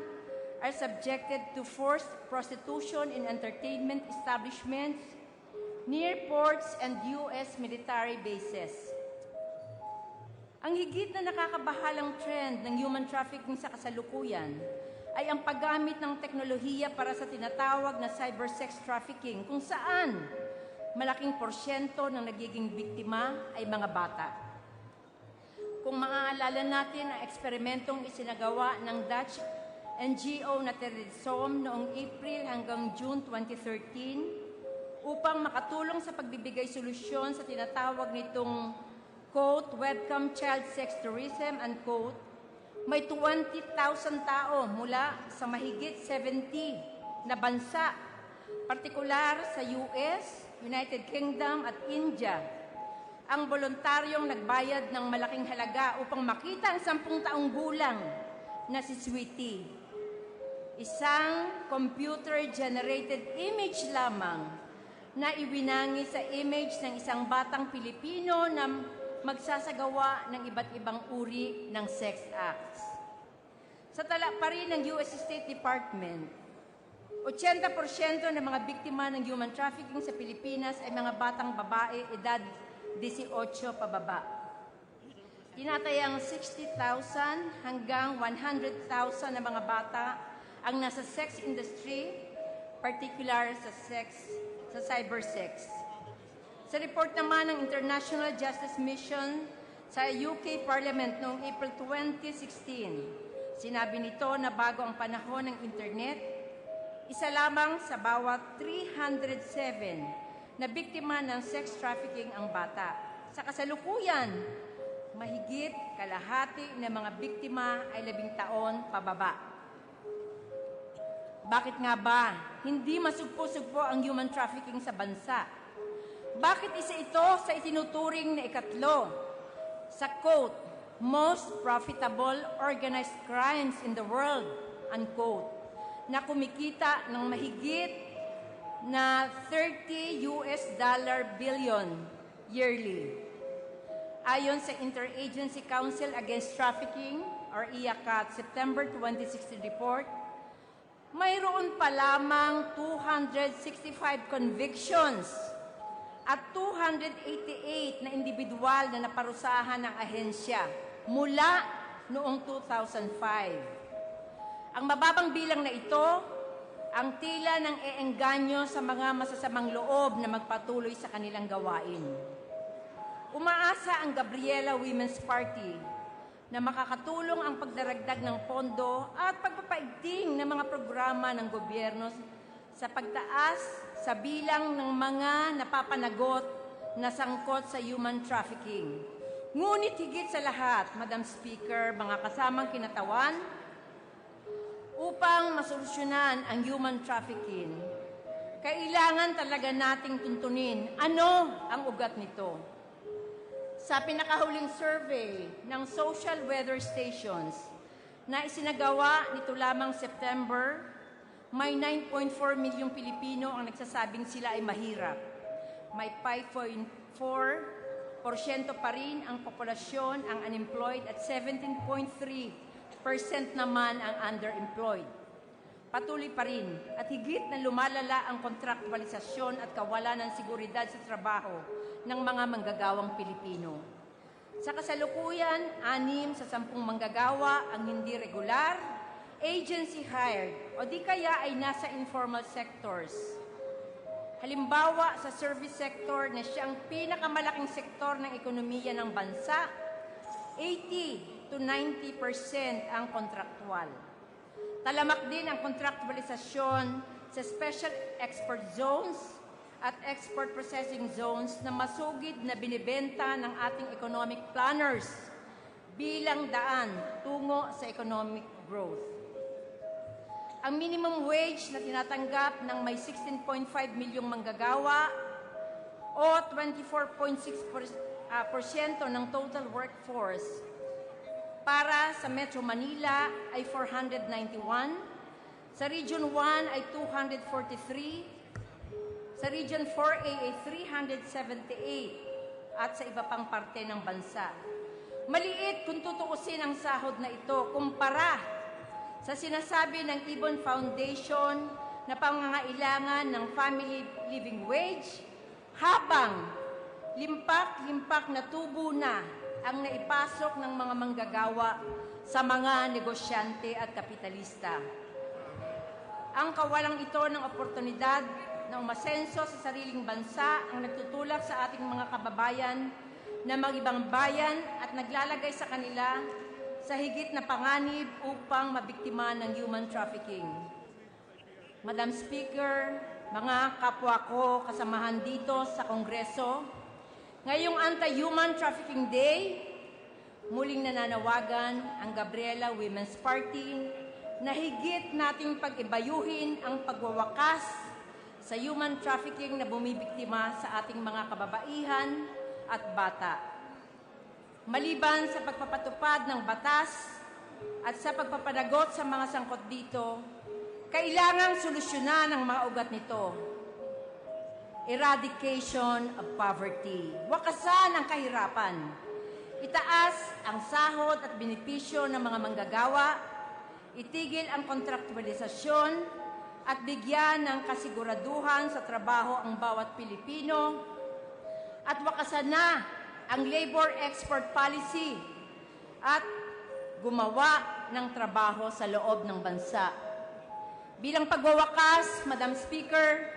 are subjected to forced prostitution in entertainment establishments near ports and U.S. military bases. Ang higit na nakakabahalang trend ng human trafficking sa kasalukuyan ay ang paggamit ng teknolohiya para sa tinatawag na cybersex trafficking, kung saan malaking porsyento ng nagiging biktima ay mga bata. Kung maaalala natin ang eksperimentong isinagawa ng Dutch NGO na Terresom noong April hanggang June 2013 upang makatulong sa pagbibigay solusyon sa tinatawag nitong quote, webcam child sex tourism, unquote, may 20,000 tao mula sa mahigit 70 na bansa, partikular sa US, United Kingdom at India, ang voluntaryong nagbayad ng malaking halaga upang makita ang 10 taong gulang na si Sweetie. Isang computer-generated image lamang na iwinangi sa image ng isang batang Pilipino na magsasagawa ng iba't ibang uri ng sex acts. Sa tala pa rin ng US State Department, 80% ng mga biktima ng human trafficking sa Pilipinas ay mga batang babae edad 18 pababa. Tinatayang 60,000 hanggang 100,000 na mga bata ang nasa sex industry, particular sa cybersex. Sa report naman ng International Justice Mission sa UK Parliament noong April 2016, sinabi nito na bago ang panahon ng Internet, isa lamang sa bawat 307 na biktima ng sex trafficking ang bata. Sa kasalukuyan, mahigit kalahati ng mga biktima ay 11 taon pababa. Bakit nga ba hindi masugpo-sugpo ang human trafficking sa bansa? Bakit isa ito sa itinuturing na ikatlo sa quote, most profitable organized crimes in the world, unquote, na kumikita ng mahigit na $30 billion yearly. Ayon sa Interagency Council Against Trafficking, or IACT, September 2016 report, mayroon pa lamang 265 convictions at 288 na individual na naparusahan ng ahensya mula noong 2005. Ang mababang bilang na ito, ang tila ng eengganyo sa mga masasamang loob na magpatuloy sa kanilang gawain. Umaasa ang Gabriela Women's Party na makakatulong ang pagdaragdag ng pondo at pagpapaigting ng mga programa ng gobyerno sa pagtaas sa bilang ng mga napapanagot na sangkot sa human trafficking. Ngunit higit sa lahat, Madam Speaker, mga kasamang kinatawan, upang masolusyonan ang human trafficking, kailangan talaga nating tuntunin ano ang ugat nito. Sa pinakahuling survey ng Social Weather Stations na isinagawa nito lamang September, may 9.4 milyong Pilipino ang nagsasabing sila ay mahirap. May 5.4% pa rin ang populasyon ang unemployed at 17.3% naman ang underemployed. Patuloy pa rin at higit na lumalala ang kontraktualisasyon at kawalan ng seguridad sa trabaho ng mga manggagawang Pilipino. Sa kasalukuyan, 6 sa 10 manggagawa ang hindi regular, agency hired o di kaya ay nasa informal sectors. Halimbawa, sa service sector na siyang pinakamalaking sektor ng ekonomiya ng bansa, 80 to 90% ang kontraktual. Talamak din ang kontraktualisasyon sa special export zones at export processing zones na masugid na binibenta ng ating economic planners bilang daan tungo sa economic growth. Ang minimum wage na tinatanggap ng may 16.5 milyong manggagawa o 24.6% ng total workforce para sa Metro Manila ay 491, sa Region 1 ay 243, sa Region 4A ay 378 at sa iba pang parte ng bansa. Maliit kung tutuusin ang sahod na ito kumpara sa sinasabi ng Ibon Foundation na pangangailangan ng family living wage, habang limpak-limpak na tubo na ang naipasok ng mga manggagawa sa mga negosyante at kapitalista. Ang kawalang ito ng oportunidad na umasenso sa sariling bansa ang nagtutulak sa ating mga kababayan na mag-ibang bayan at naglalagay sa kanila sa higit na panganib upang mabiktima ng human trafficking. Madam Speaker, mga kapwa ko kasamahan dito sa Kongreso, ngayong Anti-Human Trafficking Day, muling nananawagan ang Gabriela Women's Party na higit nating pag-ibayuhin ang pagwawakas sa human trafficking na bumibiktima sa ating mga kababaihan at bata. Maliban sa pagpapatupad ng batas at sa pagpapanagot sa mga sangkot dito, kailangang solusyonan ang mga ugat nito. Eradication of poverty. Wakasan ang kahirapan. Itaas ang sahod at benepisyo ng mga manggagawa. Itigil ang kontraktualisasyon at bigyan ng kasiguraduhan sa trabaho ang bawat Pilipino. At wakasan na ang labor export policy at gumawa ng trabaho sa loob ng bansa. Bilang pagwawakas, Madam Speaker,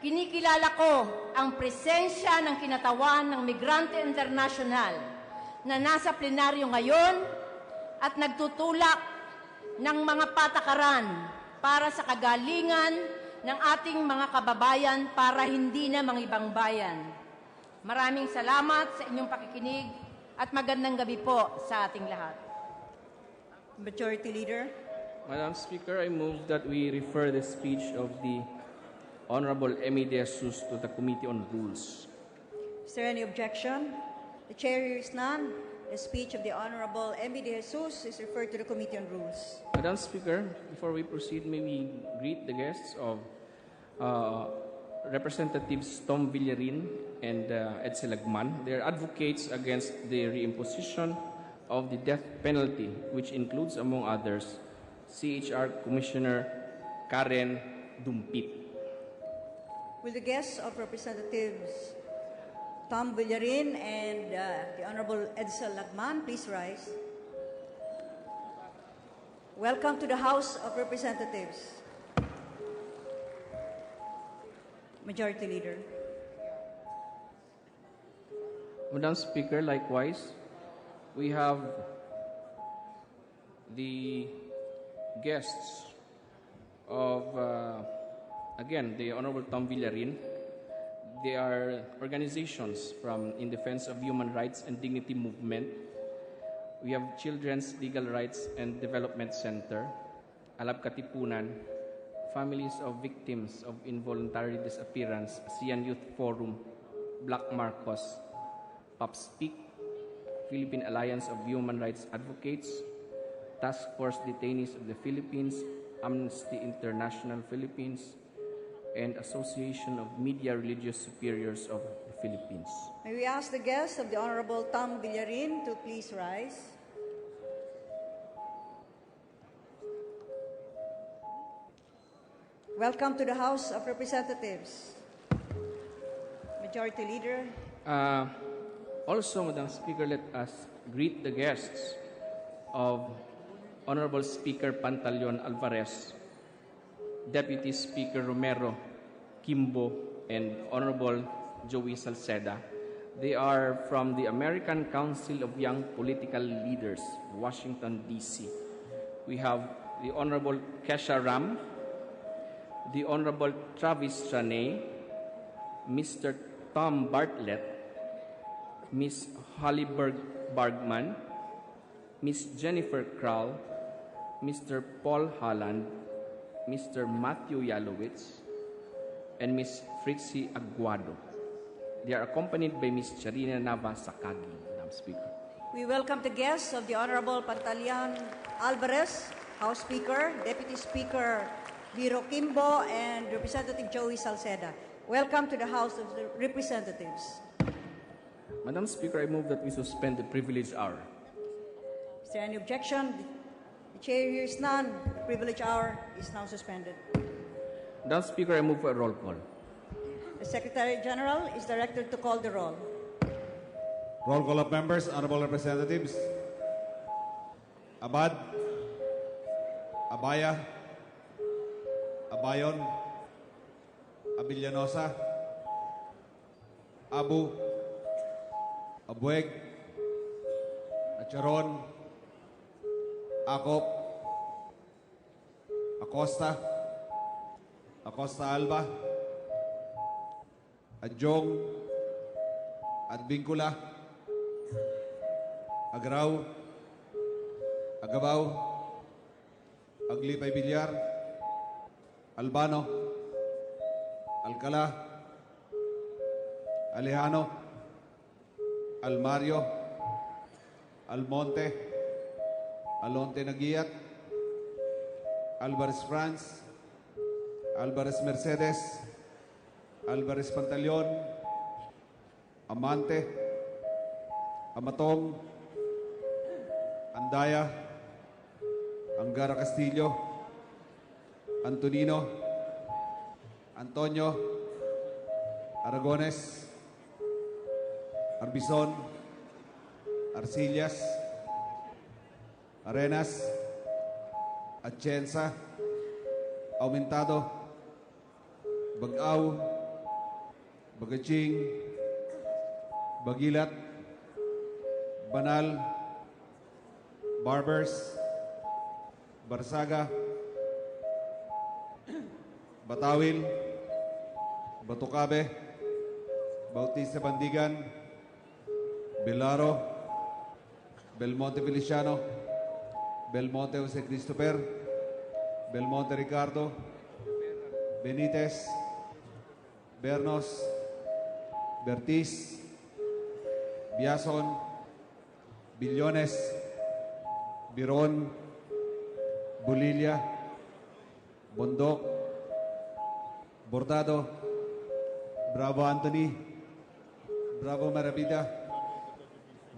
kinikilala ko ang presensya ng kinatawan ng Migrante International na nasa plenaryo ngayon at nagtutulak ng mga patakaran para sa kagalingan ng ating mga kababayan para hindi na mangibang bayan. Maraming salamat sa inyong pakikinig at magandang gabi po sa ating lahat. Majority Leader. Madam Speaker, I move that we refer the speech of the Honorable Emmy De Jesus to the Committee on Rules. Is there any objection? The chair hears none. The speech of the Honorable Emmy De Jesus is referred to the Committee on Rules. Madam Speaker, before we proceed, may we greet the guests of Representatives Tom Villarin and Edsel Lagman. They are advocates against the reimposition of the death penalty, which includes, among others, CHR Commissioner Karen Dumpit. Will the guests of Representatives Tom Villarin and the Honorable Edsel Lagman please rise? Welcome to the House of Representatives. Majority Leader. Madam Speaker, likewise, we have the guests of, again, the Honorable Tom Villarin. They are organizations in defense of human rights and dignity movement. We have Children's Legal Rights and Development Center, Alab Katipunan, Families of Victims of Involuntary Disappearance, ASEAN Youth Forum, Black Marcos, PopSpeak, Philippine Alliance of Human Rights Advocates, Task Force Detainees of the Philippines, Amnesty International Philippines, and Association of Media Religious Superiors of the Philippines. May we ask the guests of the Honorable Tom Villarin to please rise. Welcome to the House of Representatives. Majority Leader. Also, Madam Speaker, let us greet the guests of Honorable Speaker Pantaleon Alvarez, Deputy Speaker Romero Kimbo, and Honorable Joey Salceda. They are from the American Council of Young Political Leaders, Washington, D.C. We have the Honorable Kesha Ram, the Honorable Travis Chaney, Mr. Tom Bartlett, Ms. Holly Bergman, Ms. Jennifer Krall, Mr. Paul Holland, Mr. Matthew Yalowitz, and Ms. Fritzy Aguado. They are accompanied by Ms. Charina Nava Sakagi, Madam Speaker. We welcome the guests of the Honorable Pantaleon Alvarez, House Speaker, Deputy Speaker Biro Kimbo, and Representative Joey Salceda. Welcome to the House of the Representatives. Madam Speaker, I move that we suspend the privilege hour. Is there any objection? The chair hears none. The privilege hour is now suspended. Madam Speaker, I move for a roll call. The Secretary General is directed to call the roll. Roll call of members, honorable representatives. Abad, Abaya, Abayon, Abilianosa, Abu, Abueg, Acharon, Akop, Acosta, Acosta Alba, Adjong, Advincula, Agraw, Agabaw, Aglipay Bilyar, Albano, Alcala, Alejano, Almario, Almonte, Alonte Nagiat, Alvarez Franz, Alvarez Mercedes, Alvarez Pantaleon, Amante, Amatong, Andaya, Angara Castillo, Antonino, Antonio, Aragones, Arbizon, Arcillas, Arenas, Atienza, Aumentado, Bagaw, Bagaching, Bagilat, Banal, Barbers, Barsaga, Batawil, Batucabe, Bautista Bandigan, Belaro, Belmonte Feliciano, Belmonte Jose Christopher, Belmonte Ricardo, Benitez, Bernos, Bertiz, Biason, Billones, Biron, Bulilia, Bondok, Bordado, Bravo Anthony, Bravo Maravida,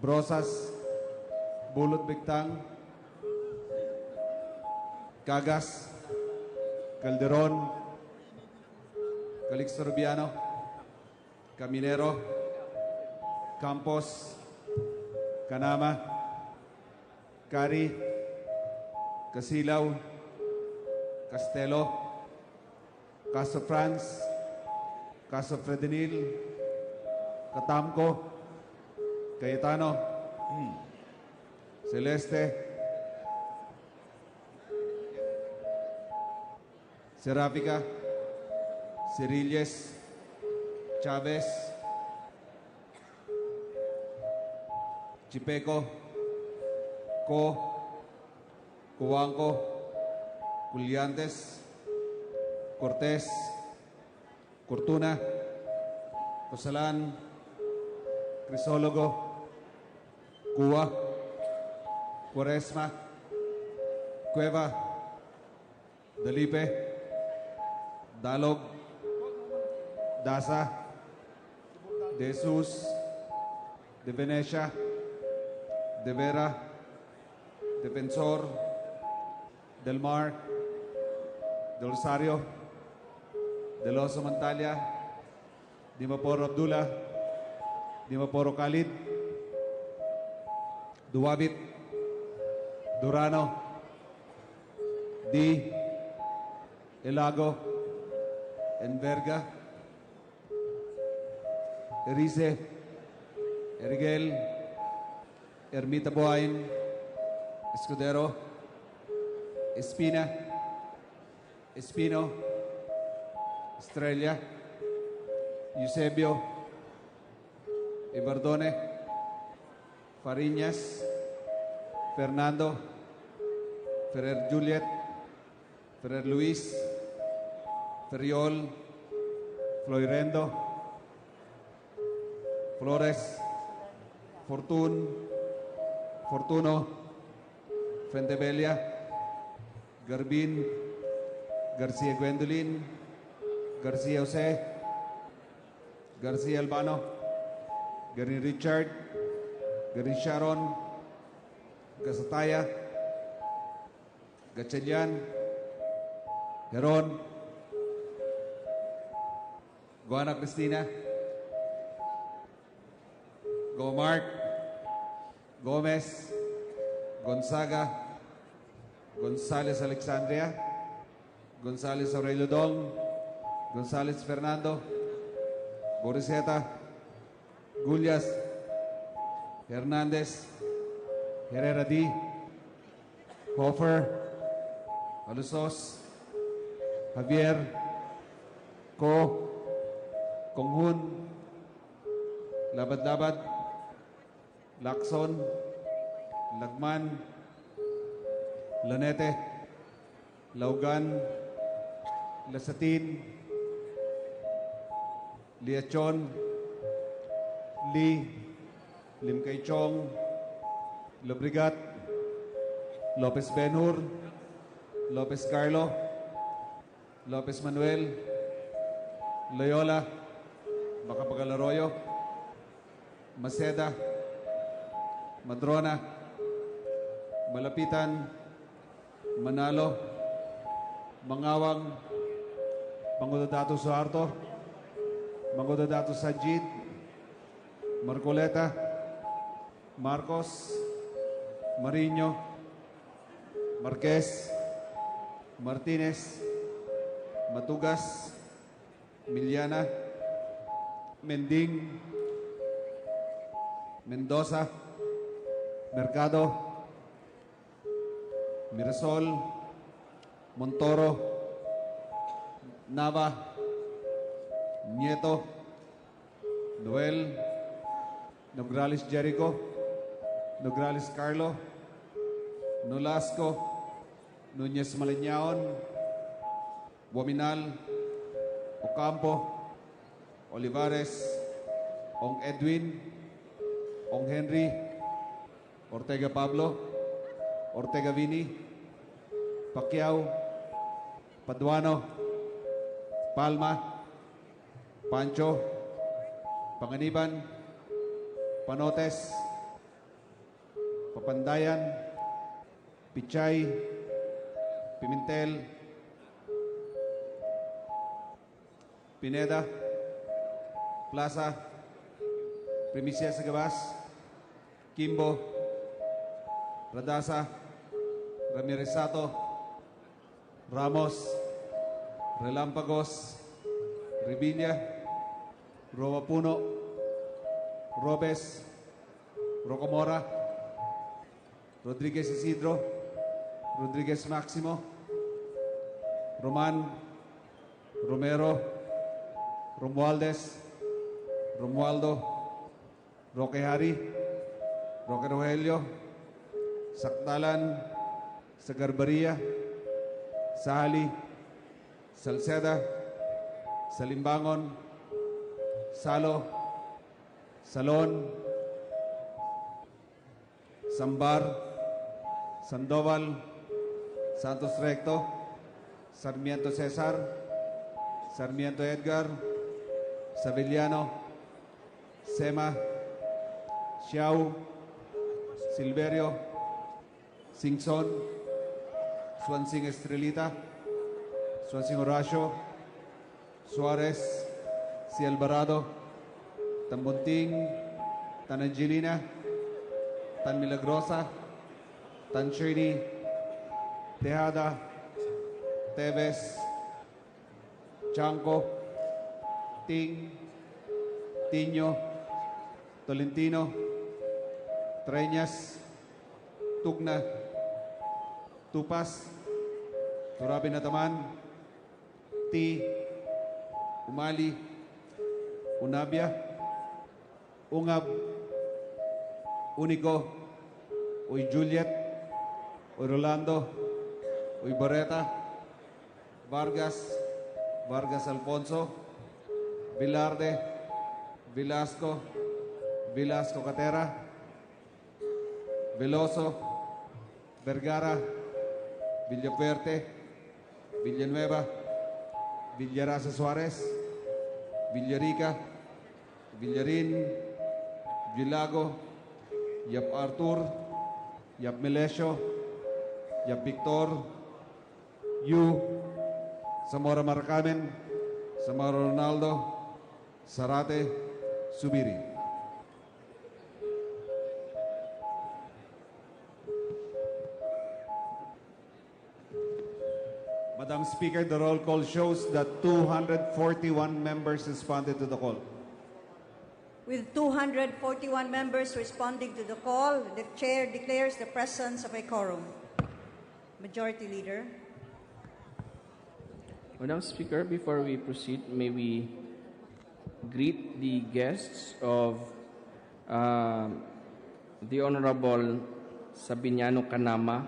Brosas, Bulot Bigtang, Cagas, Calderon, Calixto Rubiano, Caminero, Campos, Canama, Cari, Casilaw, Castelo, Caso Franz, Caso Fredenil, Catamco, Cayetano, Celeste, Serafica, Cirilles, Chavez, Chipeco, Cuanco, Culiantes, Cortés, Cortuna, Cosalan, Crisólogo, Cuba, Cuaresma, Cueva, Dalipe, Dalog, Daza, De Jesus, De Venecia, De Vera, Defensor, Del Mar, Del Rosario, Del Oso Montalia, Dimaporo Abdullah, Dimaporo Khalid, Duwabit, Durano, Di, Elago, Enverga, Erice, Erigel, Ermita Buhain, Escudero, Espina, Espino, Estrella, Eusebio, Ibardone, Fariñas, Fernando, Ferrer Juliet, Ferrer Luis, Ferriol, Floirendo, Flores, Fortuno, Fentebelia, Garbin, Garcia Gwendolyn, Garcia Jose, Garcia Albano, Garin Richard, Garin Sharon, Gasataya, Gatchalian, Heron, Goana Cristina, Gomart, Gomez, Gonzaga, Gonzales Alexandria, Gonzales Aurelio Dong, Gonzales Fernando, Boriseta, Gullias, Hernandez, Herrera D, Hofer, Alusos, Javier, Konghun, Labad-Labad, Lacson, Lagman, Lanete, Laugan, Lasatin, Liachon, Limkay Chong, Lobrigat, Lopez Benhur, Lopez Carlo, Lopez Manuel, Loyola, Macapagal Arroyo, Maceda, Madrona, Malapitan, Manalo, Mangawang, Mangododato Suarto, Mangododato Sajid, Marcoleta, Marcos, Mariño, Marquez, Martinez, Matugas, Miliana, Mending, Mendoza, Mercado, Mirasol, Montoro, Nava, Nieto, Noel, Nograles Jericho, Nograles Carlo, Nolasco, Nunez Maliñaon, Bominal, Ocampo, Olivares, Ong Edwin, Ong Henry, Ortega Pablo, Ortega Vini, Pacquiao, Paduano, Palma, Pancho, Panganiban, Panotes, Papandayan, Pichay, Pimentel, Pineda, Plaza, Primicia Sagabas, Kimbo, Radasa, Ramirez Sato, Ramos, Relampagos, Revilla, Rovapuno, Robes, Rocomora, Rodriguez Isidro, Rodriguez Maximo, Roman, Romero, Romualdez, Romualdo, Roque Hari, Roque Rogelio, Sakdalan, Sagarbaria, Sahali, Salceda, Salimbangon, Salo, Salon, Sambar, Sandoval, Santos Recto, Sarmiento Cesar, Sarmiento Edgar, Savillano, Sema, Xiao, Silverio, Singson, Swansing Estrelita, Swansing Horacio, Suarez, Si Alvarado, Tambunting, Tan Angelina, Tan Milagrosa, Tan Shirley, Tejada, Teves, Chanco, Ting, Tiño, Tolentino, Treñas, Tugna, Tupas, Turabi Nataman, Ti, Umali, Unabia, Ungab, Unico, Uy Juliet, Uy Rolando, Uy Barreta, Vargas, Vargas Alfonso, Vilarde, Velasco, Velasco Catera, Veloso, Vergara, Villapuerte, Villanueva, Villaraza Suárez, Villarica, Villarin, Villago, Yap Artur, Yap Melesio, Yap Victor, Yu, Zamora Marcamen, Zamora Ronaldo, Sarate, Subiri. Madam Speaker, the roll call shows that 241 members responded to the call. With 241 members responding to the call, the chair declares the presence of a quorum. Majority Leader. Madam Speaker, before we proceed, may we greet the guests of the Honorable Sabiniano Kanama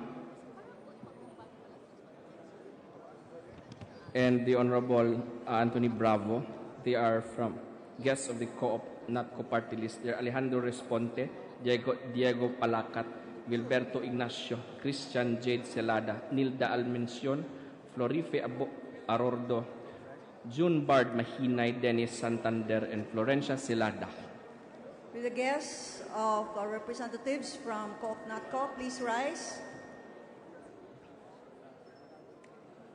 and the Honorable Anthony Bravo. They are from guests of the co-op, not co-party list. They are Alejandro Responte, Diego Palacat, Wilberto Ignacio, Christian Jade Celada, Nilda Almencion, Florife Arordo, June Bard Mahinay, Dennis Santander, and Florencia Celada. With the guests of our representatives from Co-op, not Co-op, please rise.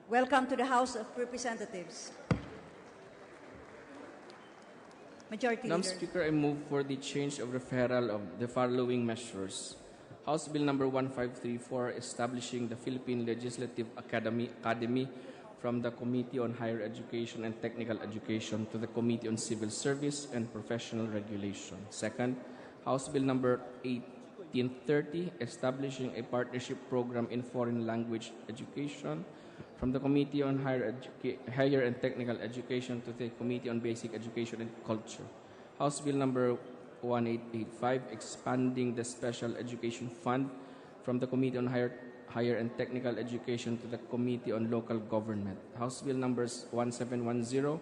Welcome to the House of Representatives. Majority Madam Leader. Speaker, I move for the change of referral of the following measures. House Bill number 1534, establishing the Philippine Legislative Academy from the Committee on Higher Education and Technical Education to the Committee on Civil Service and Professional Regulation. Second, House Bill number 1830, establishing a partnership program in foreign language education, from the Committee on Higher and Technical Education to the Committee on Basic Education and Culture. House Bill number 1885, expanding the Special Education Fund, from the Committee on Higher and Technical Education to the Committee on Local Government. House Bill numbers 1710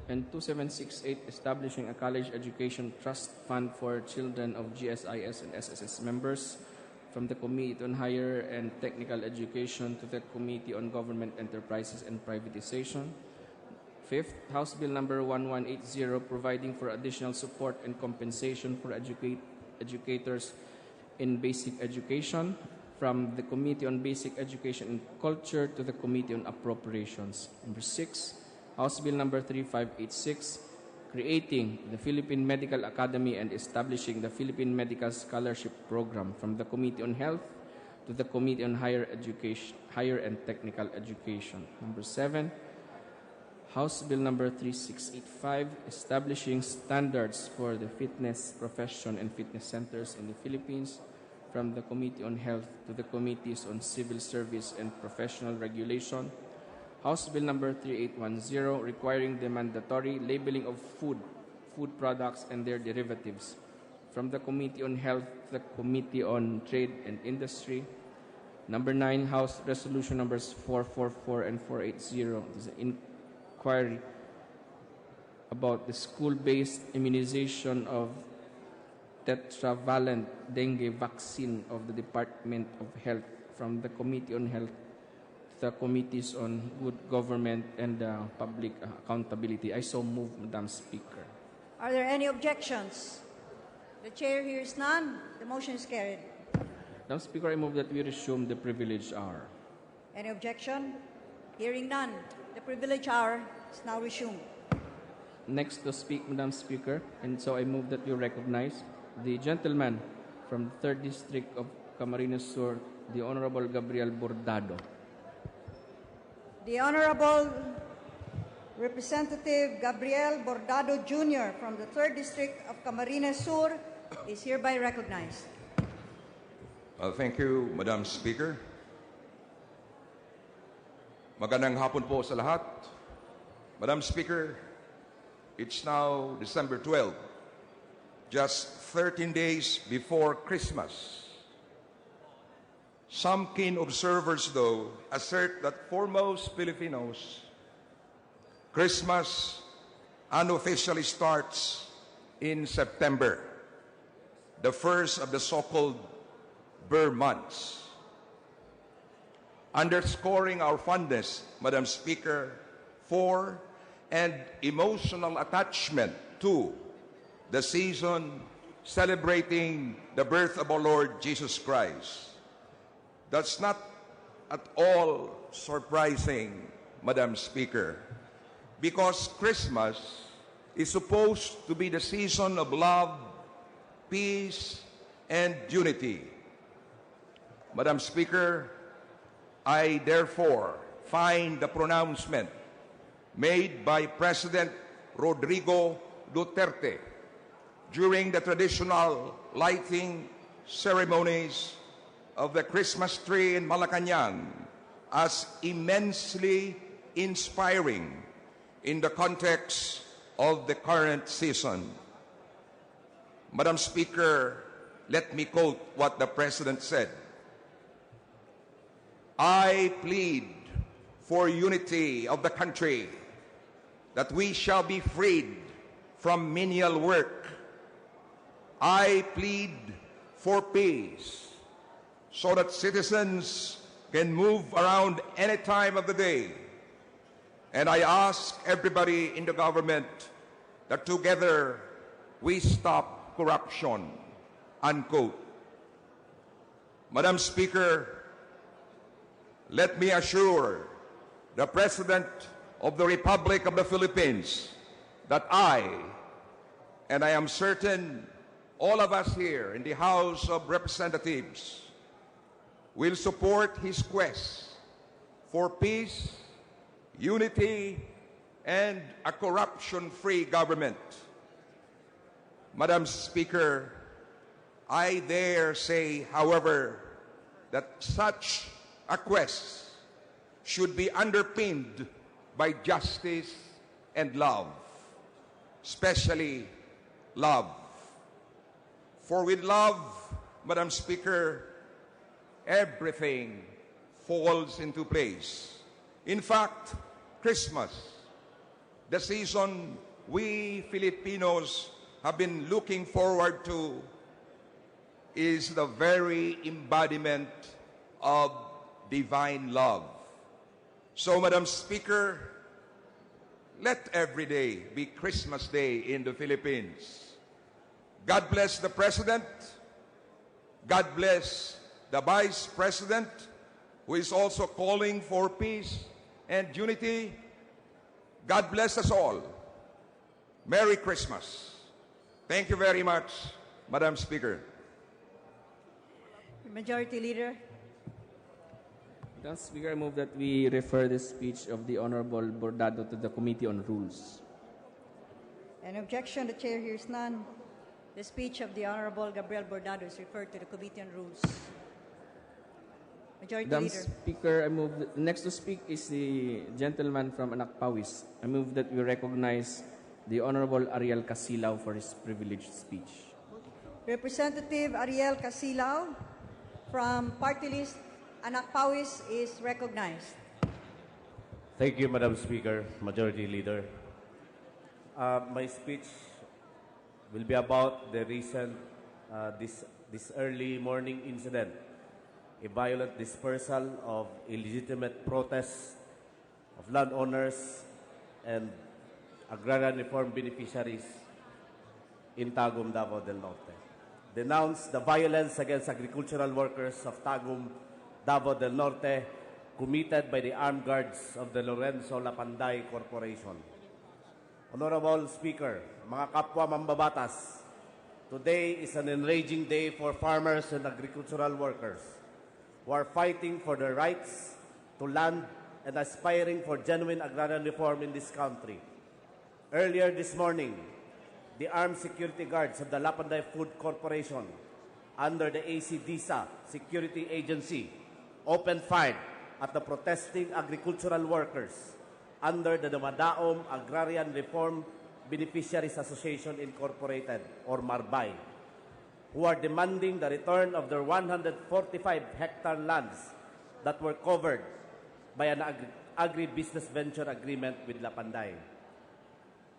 and 2768, establishing a college education trust fund for children of GSIS and SSS members, from the Committee on Higher and Technical Education to the Committee on Government Enterprises and Privatization. Fifth, House Bill number 1180, providing for additional support and compensation for educators in basic education, from the Committee on Basic Education and Culture to the Committee on Appropriations. Number 6, House Bill number 3586, creating the Philippine Medical Academy and establishing the Philippine Medical Scholarship Program, from the Committee on Health to the Committee on Higher and Technical Education. Number 7, House Bill number 3685, establishing standards for the fitness profession and fitness centers in the Philippines, from the Committee on Health to the Committees on Civil Service and Professional Regulation. House Bill number 3810, requiring the mandatory labeling of food products and their derivatives, from the Committee on Health to the Committee on Trade and Industry. Number 9, House Resolution numbers 444 and 480. This is an inquiry about the school-based immunization of tetravalent dengue vaccine of the Department of Health, from the Committee on Health to the Committees on Good Government and Public Accountability. I so move, Madam Speaker. Are there any objections? The chair hears none. The motion is carried. Madam Speaker, I move that we resume the privilege hour. Any objection? Hearing none. The privilege hour is now resumed. Next to speak, Madam Speaker, and so I move that we recognize the gentleman from the 3rd District of Camarines Sur, the Honorable Gabriel Bordado. The Honorable Representative Gabriel Bordado Jr. from the 3rd District of Camarines Sur is hereby recognized. Thank you, Madam Speaker. Magandang hapon po sa lahat. Madam Speaker, it's now December 12, just 13 days before Christmas. Some keen observers, though, assert that for most Filipinos, Christmas unofficially starts in September, the first of the so-called Burr months. Underscoring our fondness, Madam Speaker, for and emotional attachment to the season celebrating the birth of our Lord Jesus Christ. That's not at all surprising, Madam Speaker, because Christmas is supposed to be the season of love, peace, and unity. Madam Speaker, I therefore find the pronouncement made by President Rodrigo Duterte during the traditional lighting ceremonies of the Christmas tree in Malacanang as immensely inspiring in the context of the current season. Madam Speaker, let me quote what the President said. I plead for unity of the country, that we shall be freed from menial work. I plead for peace, so that citizens can move around any time of the day. And I ask everybody in the government that together we stop corruption, unquote. Madam Speaker, let me assure the President of the Republic of the Philippines that I, and I am certain all of us here in the House of Representatives, will support his quest for peace unity, and a corruption-free government. Madam Speaker, I dare say, however, that such a quest should be underpinned by justice and love, especially love. For with love, Madam Speaker, everything falls into place. In fact, Christmas, the season we Filipinos have been looking forward to, is the very embodiment of divine love. So, Madam Speaker, let every day be Christmas Day in the Philippines. God bless the President. God bless the Vice President, who is also calling for peace and unity. God bless us all. Merry Christmas. Thank you very much, Madam Speaker. Majority Leader. Madam Speaker, I move that we refer the speech of the Honorable Bordado to the Committee on Rules. An objection, the Chair hears none. The speech of the Honorable Gabriel Bordado is referred to the Committee on Rules. Majority Madam Leader. Speaker, I move that next to speak is the gentleman from Anak Pawis. I move that we recognize the Honorable Ariel Casilao for his privileged speech. Representative Ariel Casilao from Party List Anak Pawis is recognized. Thank you, Madam Speaker, Majority Leader. My speech will be about the recent, this early morning incident, a violent dispersal of illegitimate protests of landowners and agrarian reform beneficiaries in Tagum, Davao del Norte. Denounce the violence against agricultural workers of Tagum, Davao del Norte, committed by the armed guards of the Lorenzo Lapanday Corporation. Honorable Speaker, mga kapwa mambabatas, today is an enraging day for farmers and agricultural workers who are fighting for their rights to land and aspiring for genuine agrarian reform in this country. Earlier this morning, the armed security guards of the Lapanday Food Corporation under the ACDSA Security Agency opened fire at the protesting agricultural workers under the Dumadaom Agrarian Reform Beneficiaries Association Incorporated, or MARBAY, who are demanding the return of their 145-hectare lands that were covered by an agribusiness venture agreement with Lapanday.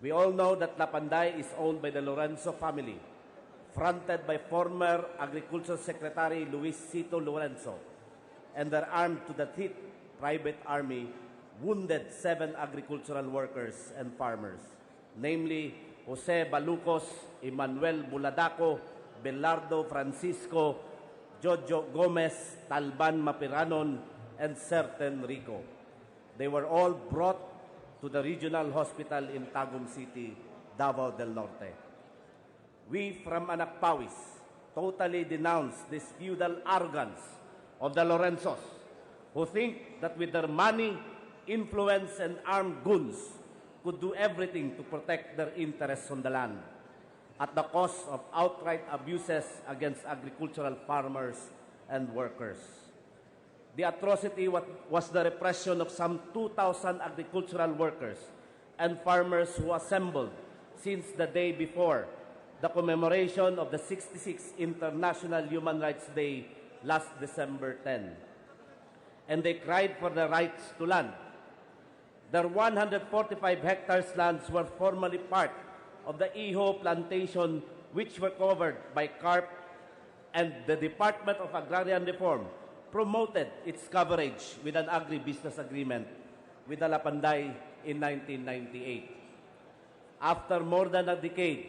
We all know that Lapanday is owned by the Lorenzo family, fronted by former Agriculture Secretary Luis Cito Lorenzo, and their armed to the teeth private army wounded 7 agricultural workers and farmers, namely Jose Balucos, Emmanuel Buladaco, Belardo Francisco, Jojo Gomez, Talban Mapiranon, and Certain Rico. They were all brought to the regional hospital in Tagum City, Davao del Norte. We from Anak Pawis totally denounce this feudal arrogance of the Lorenzos, who think that with their money, influence, and armed goons could do everything to protect their interests on the land at the cost of outright abuses against agricultural farmers and workers. The atrocity was the repression of some 2,000 agricultural workers and farmers who assembled since the day before the commemoration of the 66th International Human Rights Day last December 10. And they cried for the rights to land. Their 145 hectares lands were formerly part of the Iho plantation, which were covered by CARP, and the Department of Agrarian Reform promoted its coverage with an agribusiness agreement with the Lapanday in 1998. After more than a decade,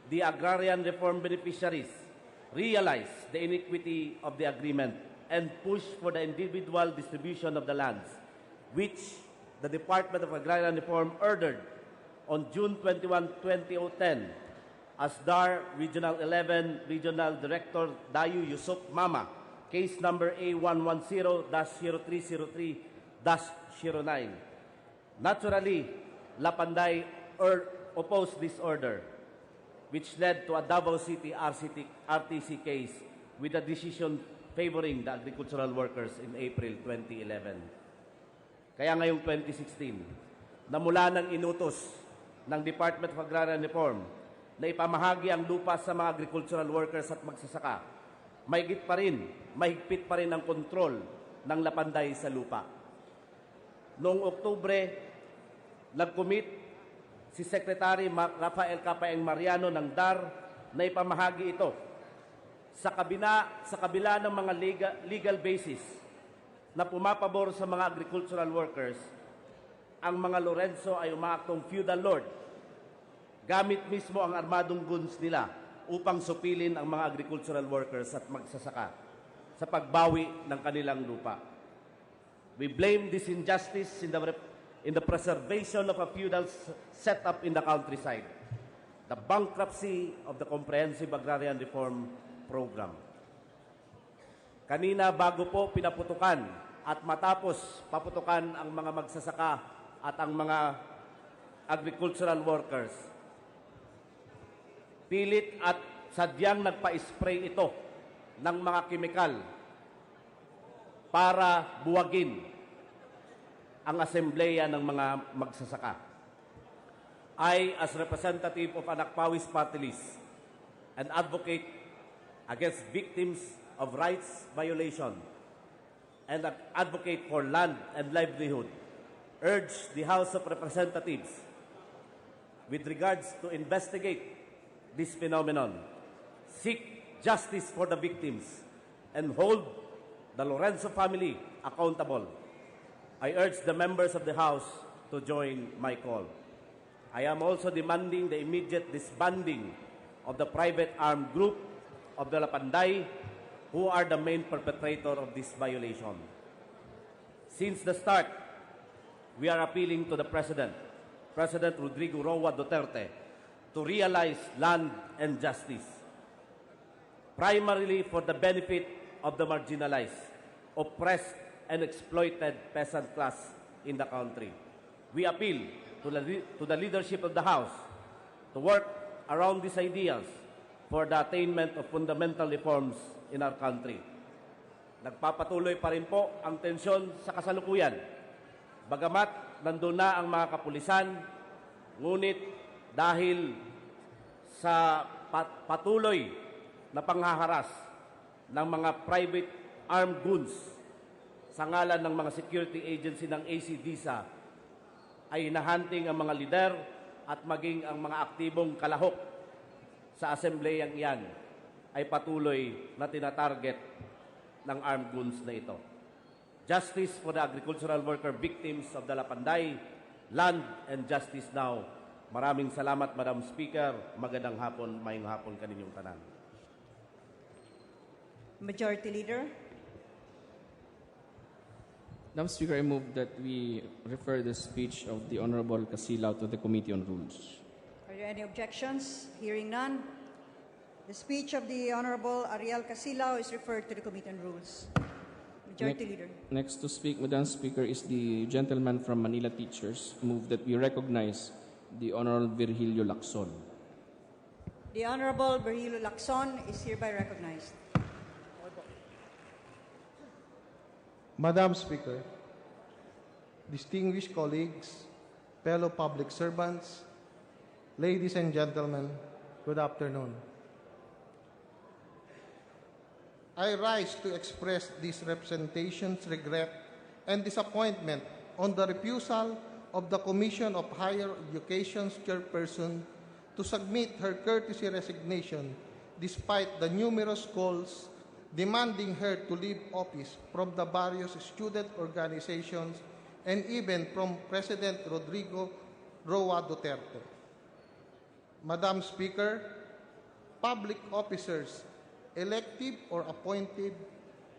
the agrarian reform beneficiaries realized the iniquity of the agreement and pushed for the individual distribution of the lands, which the Department of Agrarian Reform ordered on June 21, 2010, as DAR Regional 11 Regional Director Dayu Yusuf Mama, case number A110-0303-09. Naturally, Lapanday opposed this order, which led to a Davao City RTC case with a decision favoring the agricultural workers in April 2011. Kaya ngayong 2016, namula ng inutos ng Department of Agrarian Reform na ipamahagi ang lupa sa mga agricultural workers at magsasaka, mahigpit pa rin ang kontrol ng Lapanday sa lupa. Noong Oktubre, nag-commit si Secretary Rafael Capaeng Mariano ng DAR na ipamahagi ito sa kabila ng mga legal basis na pumapabor sa mga agricultural workers. Ang mga Lorenzo ay umaaktong feudal lord gamit mismo ang armadong guns nila upang supilin ang mga agricultural workers at magsasaka sa pagbawi ng kanilang lupa. We blame this injustice in the preservation of a feudal setup in the countryside, the bankruptcy of the Comprehensive Agrarian Reform Program. Kanina bago po pinaputukan at matapos paputukan ang mga magsasaka at ang mga agricultural workers, pilit at sadyang nagpa-spray ito ng mga kemikal para buwagin ang asembleya ng mga magsasaka. I, as representative of Anak Pawis Party List and advocate against victims of rights violation and advocate for land and livelihood, urge the House of Representatives with regards to investigate this phenomenon, seek justice for the victims, and hold the Lorenzo family accountable. I urge the members of the House to join my call. I am also demanding the immediate disbanding of the private armed group of the Lapanday, who are the main perpetrator of this violation. Since the start, we are appealing to the President Rodrigo Roa Duterte, to realize land and justice, primarily for the benefit of the marginalized, oppressed, and exploited peasant class in the country. We appeal to the leadership of the House to work around these ideas for the attainment of fundamental reforms in our country. Nagpapatuloy pa rin po ang tensyon sa kasalukuyan. Bagamat nandun na ang mga kapulisan, ngunit dahil sa patuloy na panghaharas ng mga private armed goons sa ngalan ng mga security agency ng ACDSA, ay hinahunting ang mga lider at maging ang mga aktibong kalahok sa asembleyang iyan ay patuloy na tinatarget ng armed goons na ito. Justice for the agricultural worker victims of the Lapanday, land and justice now. Maraming salamat, Madam Speaker. Magandang hapon, mayong hapon kaninyong tanan. Majority Leader. Madam Speaker, I move that we refer the speech of the Honorable Casilao to the Committee on Rules. Are there any objections? Hearing none, the speech of the Honorable Ariel Casilao is referred to the Committee on Rules. Majority Leader. Next to speak, Madam Speaker, is the gentleman from Manila Teachers. Move that we recognize the Honorable Virgilio Lacson. The Honorable Virgilio Lacson is hereby recognized. Madam Speaker, distinguished colleagues, fellow public servants, ladies and gentlemen, good afternoon. I rise to express this representation's regret and disappointment on the refusal of the Commission of Higher Education's chairperson to submit her courtesy resignation despite the numerous calls demanding her to leave office from the various student organizations and even from President Rodrigo Roa Duterte. Madam Speaker, public officers, elective or appointed,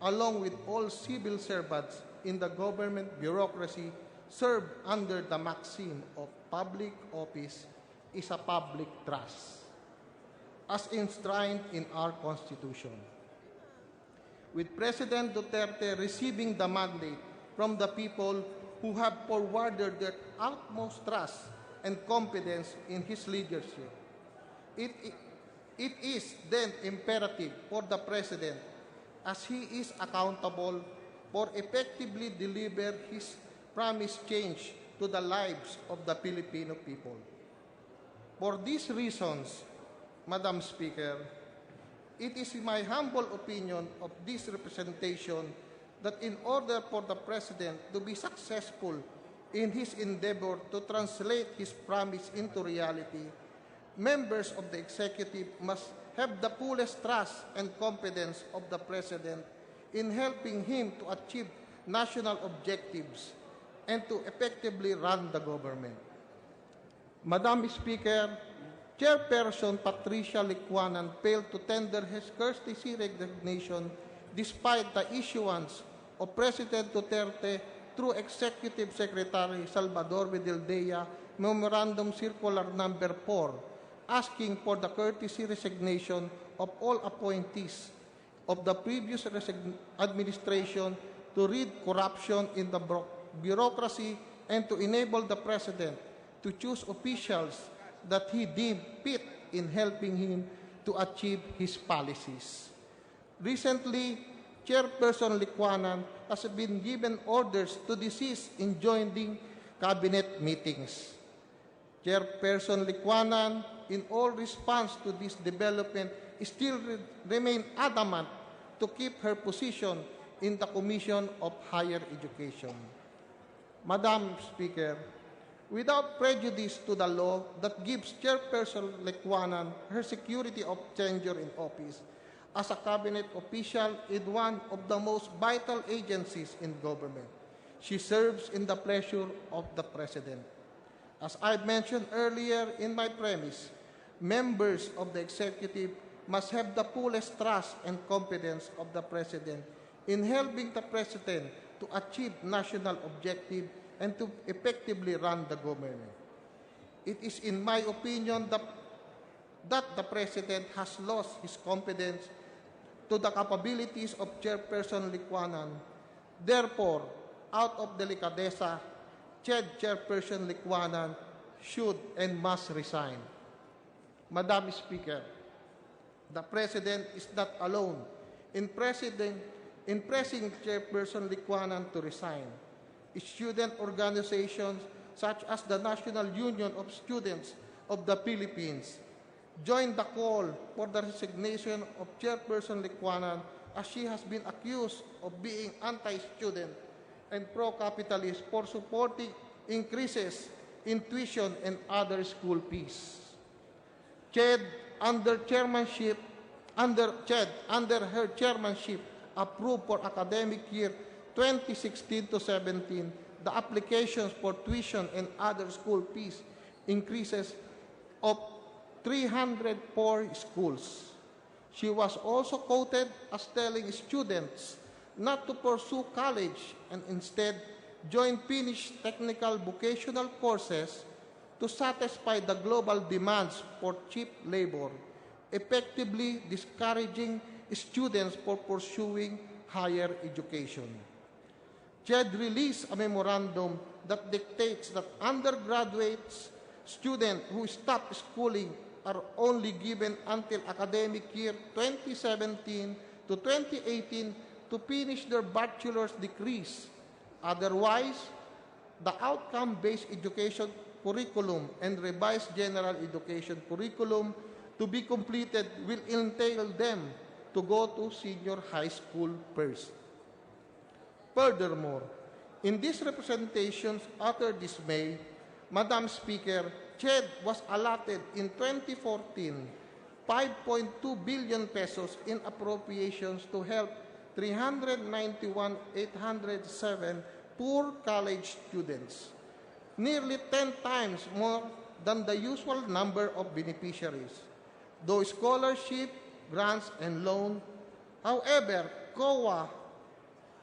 along with all civil servants in the government bureaucracy, serve under the maxim of public office is a public trust, as enshrined in our Constitution. With President Duterte receiving the mandate from the people who have forwarded their utmost trust and confidence in his leadership. It is then imperative for the President, as he is accountable, for effectively deliver his promised change to the lives of the Filipino people. For these reasons, Madam Speaker, it is my humble opinion of this representation that in order for the President to be successful in his endeavor to translate his promise into reality, members of the executive must have the fullest trust and confidence of the President in helping him to achieve national objectives and to effectively run the government. Madam Speaker, Chairperson Patricia Licuanan failed to tender his courtesy resignation despite the issuance of President Duterte through Executive Secretary Salvador Vidaldea Memorandum Circular Number 4, asking for the courtesy resignation of all appointees of the previous administration to rid corruption in the bureaucracy and to enable the President to choose officials that he deemed fit in helping him to achieve his policies. Recently, Chairperson Licuanan has been given orders to desist in joining cabinet meetings. Chairperson Licuanan, in all response to this development, still remain adamant to keep her position in the Commission of Higher Education. Madam Speaker, without prejudice to the law that gives Chairperson Licuanan her security of tenure in office as a cabinet official in one of the most vital agencies in government, she serves in the pleasure of the President. As I mentioned earlier in my premise, members of the executive must have the fullest trust and confidence of the President in helping the President to achieve national objectives and to effectively run the government. It is in my opinion that the President has lost his confidence to the capabilities of Chairperson Licuanan. Therefore, out of delicadeza, Chairperson Licuanan should and must resign. Madam Speaker, the President is not alone in pressing Chairperson Licuanan to resign. Student organizations such as the National Union of Students of the Philippines joined the call for the resignation of Chairperson Licuanan, as she has been accused of being anti-student and pro-capitalist for supporting increases in tuition and other school fees. CHED, under her chairmanship, approved for academic year 2016 to 17 the applications for tuition and other school fees increases of 304 schools. She was also quoted as telling students not to pursue college and instead join finished technical vocational courses to satisfy the global demands for cheap labor, effectively discouraging students for pursuing higher education. CHED released a memorandum that dictates that undergraduates, students who stop schooling are only given until academic year 2017 to 2018 to finish their bachelor's degrees. Otherwise, the outcome-based education curriculum and revised general education curriculum to be completed will entail them to go to senior high school first. Furthermore, in these representations uttered this May, Madam Speaker, CHED was allotted in 2014 5.2 billion pesos in appropriations to help 391,807 poor college students, nearly 10 times more than the usual number of beneficiaries. Though scholarship, grants, and loan, however, COA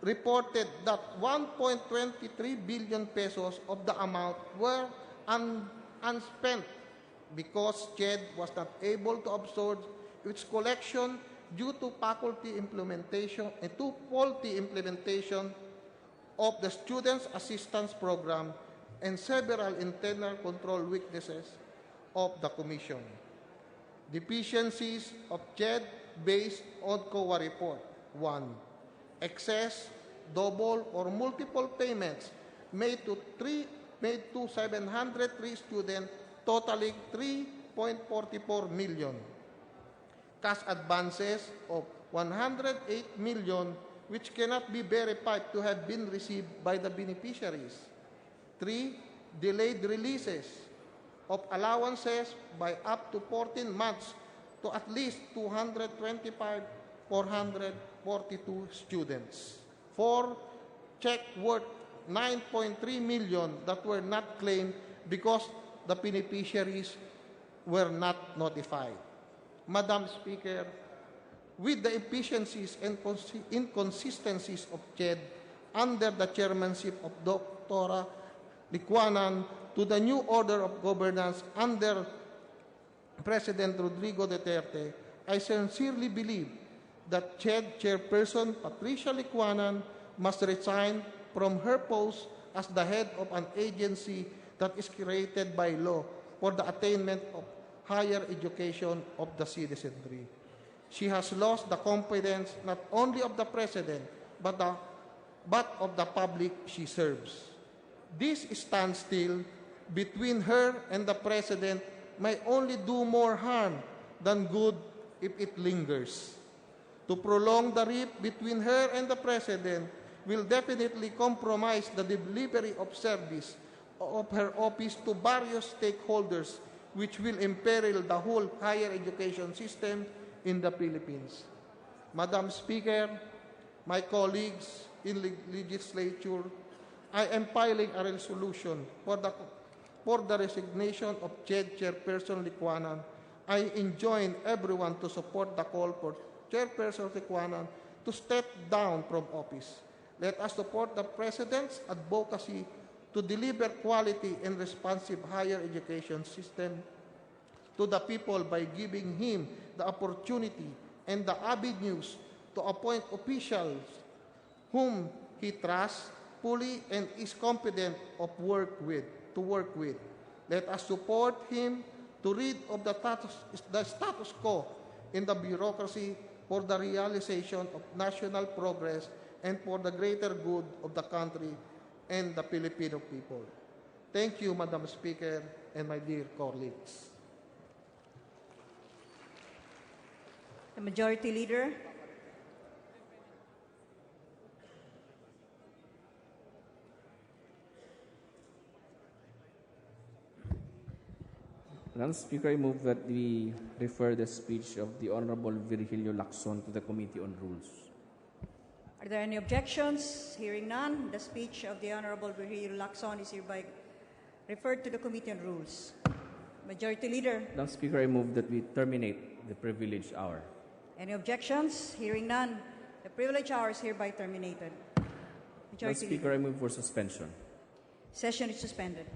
reported that 1.23 billion pesos of the amount were unspent because CHED was not able to absorb its collection due to faulty implementation of the Students Assistance Program and several internal control weaknesses of the Commission. Deficiencies of CHED based on COA report. 1. Excess, double, or multiple payments made to 703 students totaling 3.44 million. Cash advances of 108 million which cannot be verified to have been received by the beneficiaries. 3. Delayed releases of allowances by up to 14 months to at least 442 students. 4. Check worth 9.3 million that were not claimed because the beneficiaries were not notified. Madam Speaker, with the efficiencies and inconsistencies of CHED under the chairmanship of Dr. Licuanan to the new order of governance under President Rodrigo Duterte, I sincerely believe that CHED Chairperson Patricia Licuanan must resign from her post as the head of an agency that is created by law for the attainment of higher education of the citizenry. She has lost the confidence not only of the President, but of the public she serves. This standstill between her and the President may only do more harm than good if it lingers. To prolong the rift between her and the President will definitely compromise the delivery of service of her office to various stakeholders, which will imperil the whole higher education system in the Philippines. Madam Speaker, my colleagues in the legislature, I am filing a resolution for the resignation of CHED Chairperson Licuanan. I enjoin everyone to support the call for Chairperson Licuanan to step down from office. Let us support the President's advocacy to deliver quality and responsive higher education system to the people by giving him the opportunity and the avenues to appoint officials whom he trusts fully and is competent to work with. Let us support him to rid of the status quo in the bureaucracy for the realization of national progress and for the greater good of the country and the Filipino people. Thank you, Madam Speaker, and my dear colleagues. The Majority Leader. Madam Speaker, I move that we refer the speech of the Honorable Virgilio Lacson to the Committee on Rules. Are there any objections? Hearing none, the speech of the Honorable Virgilio Lacson is hereby referred to the Committee on Rules. Majority Leader. Madam Speaker, I move that we terminate the privilege hour. Any objections? Hearing none, the privilege hour is hereby terminated. Madam Speaker, I move for suspension. Session is suspended.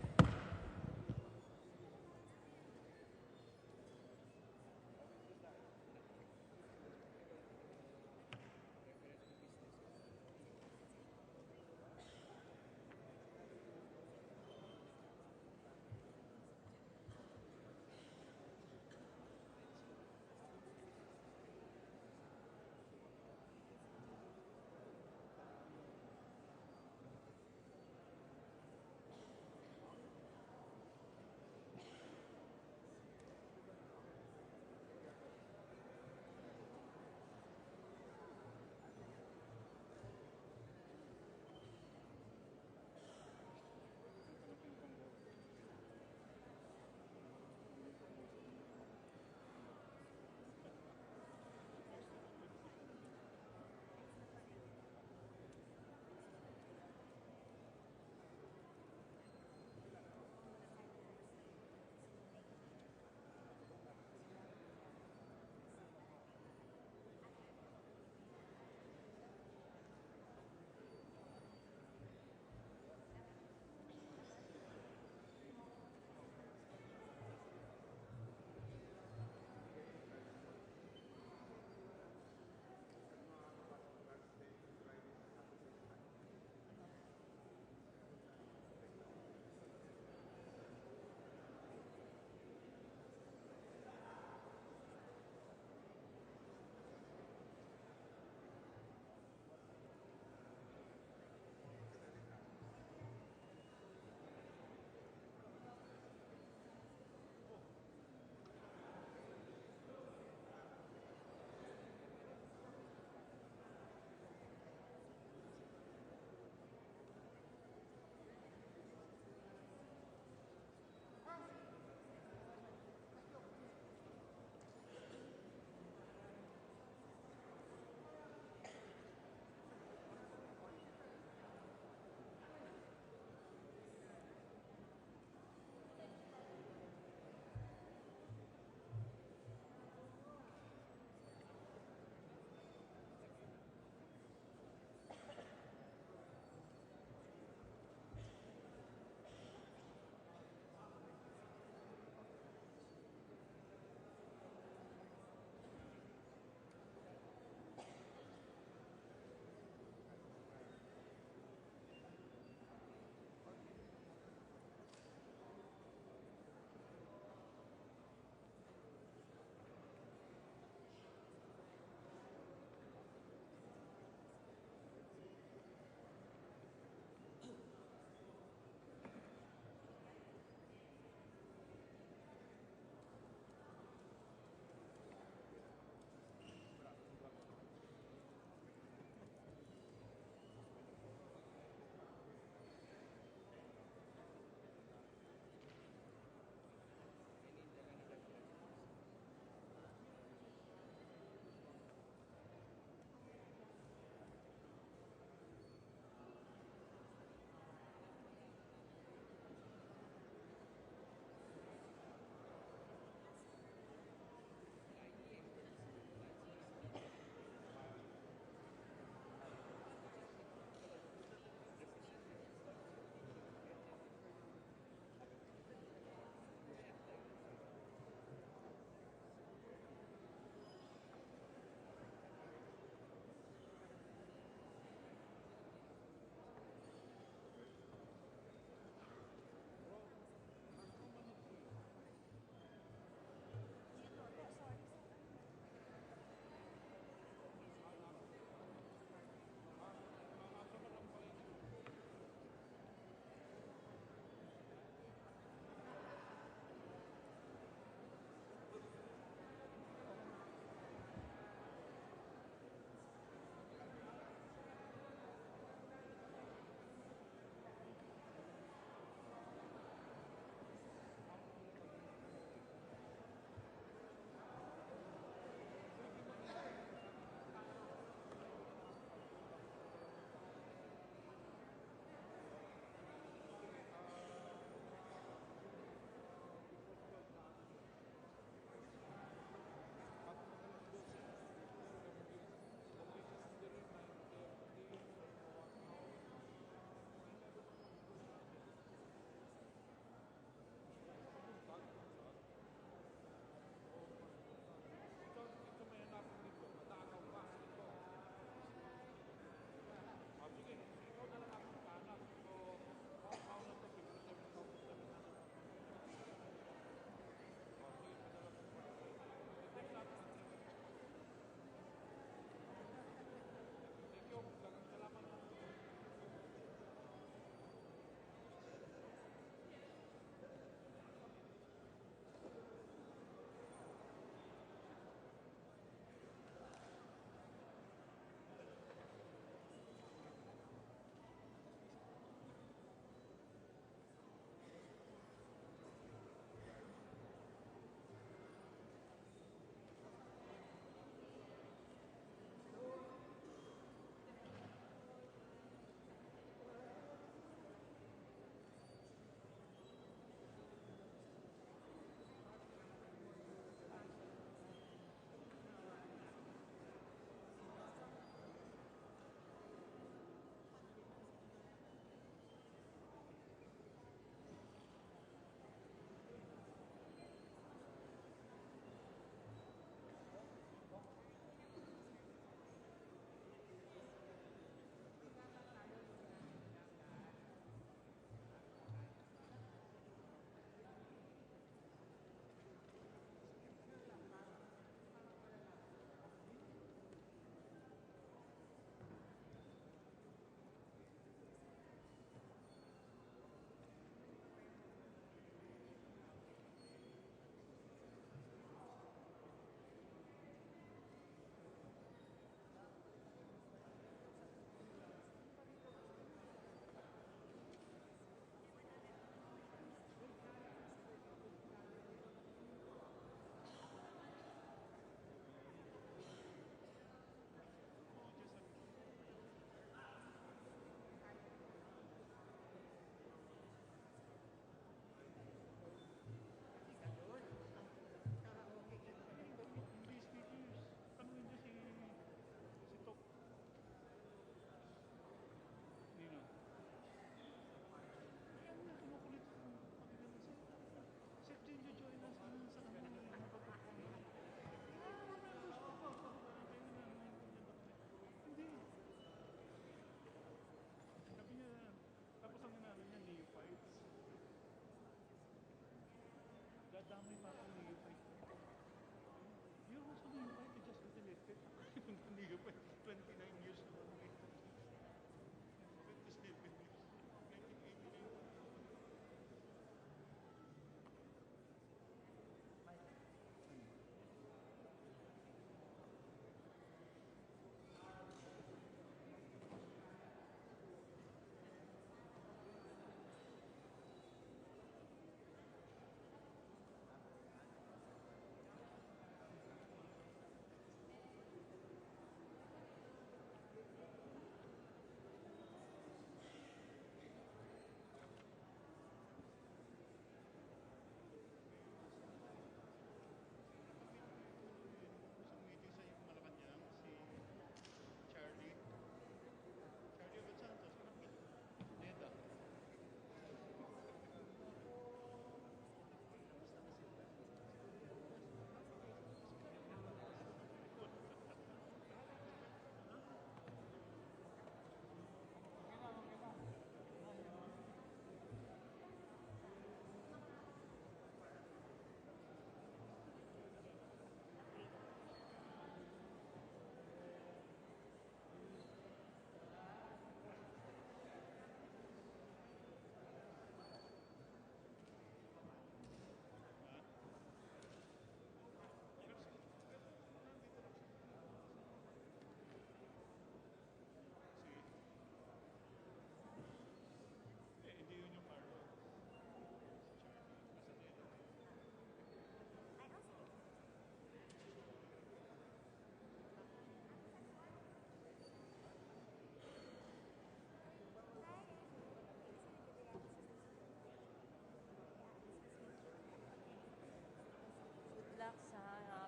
Good luck sa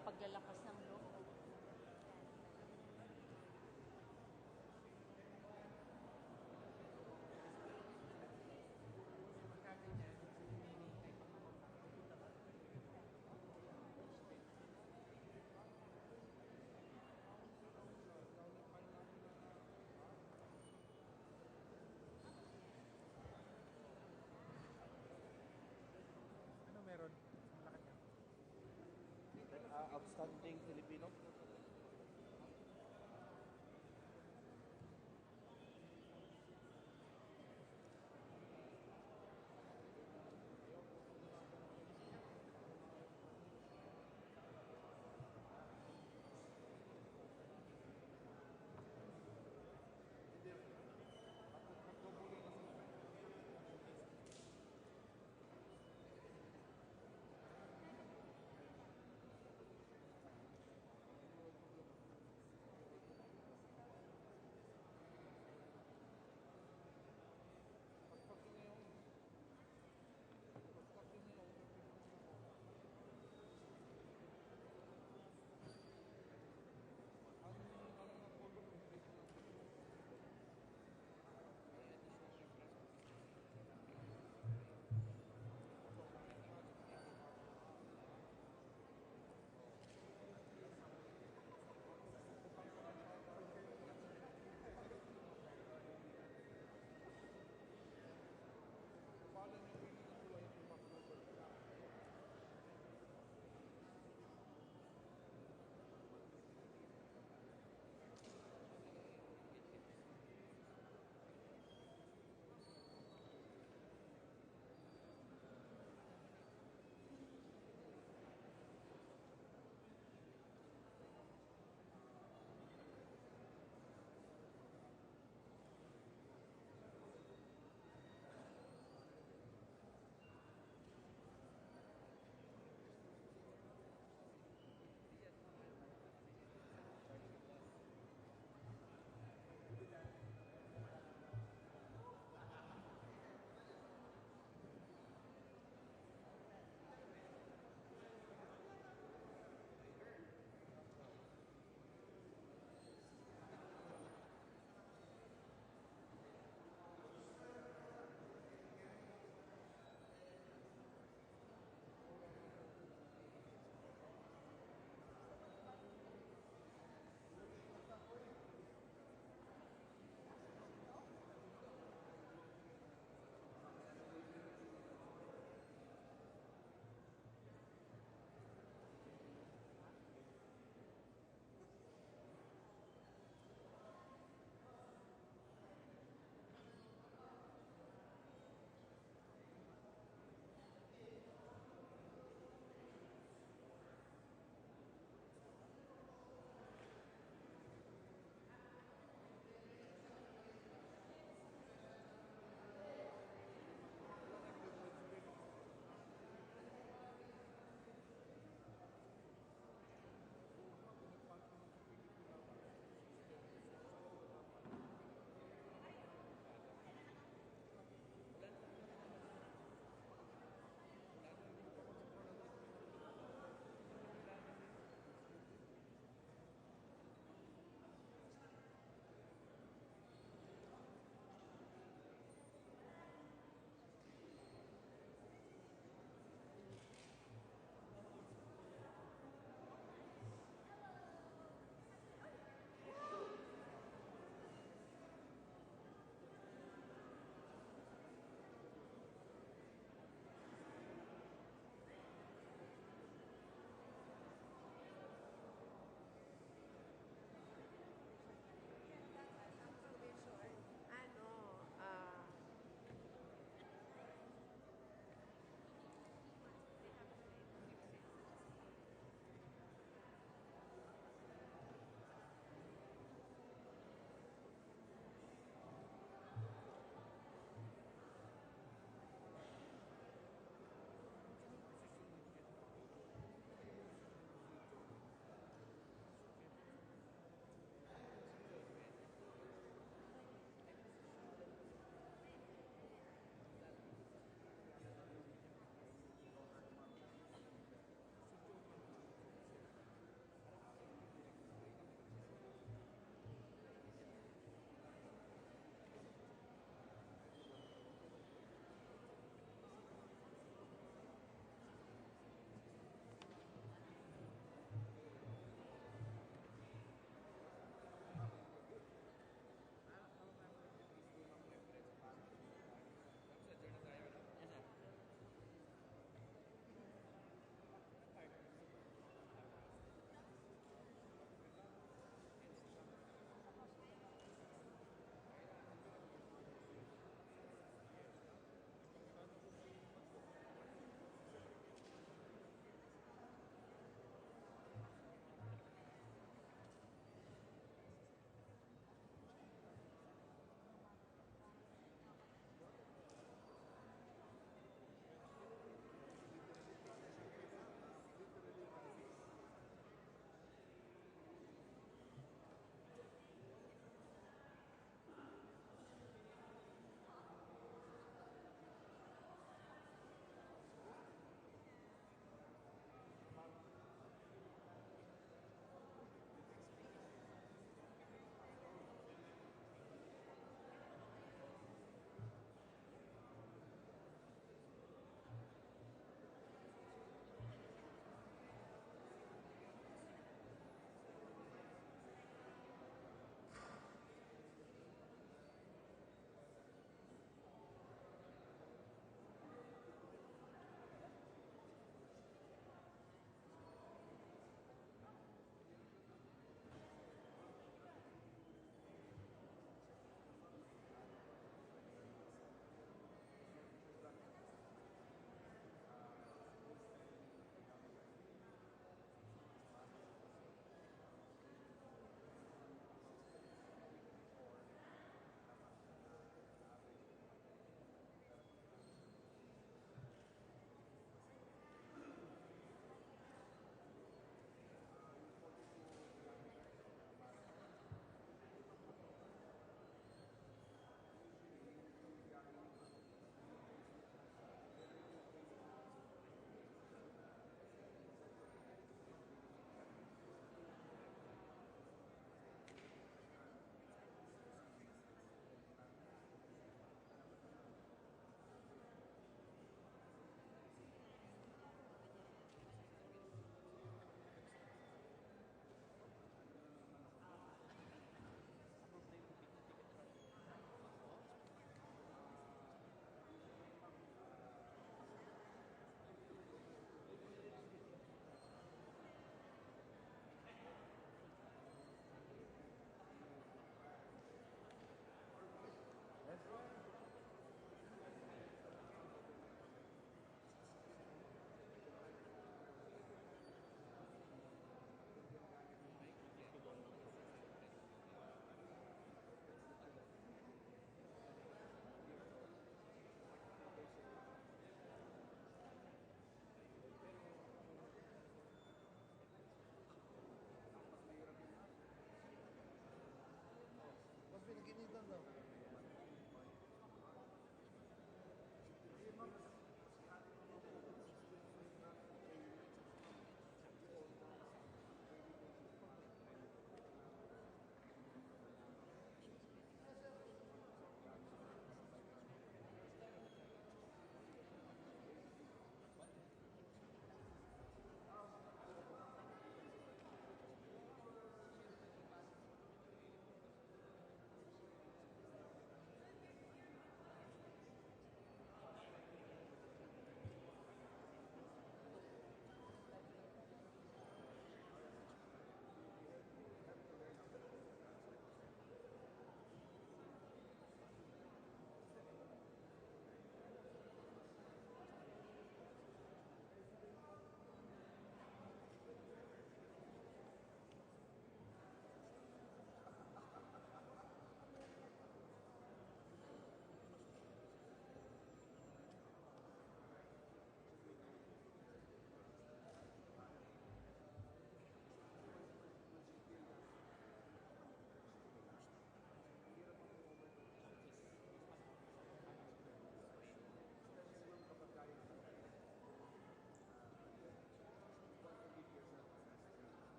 paglalakas ng loob. Ano meron? Outstanding Filipino.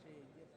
si Jeff.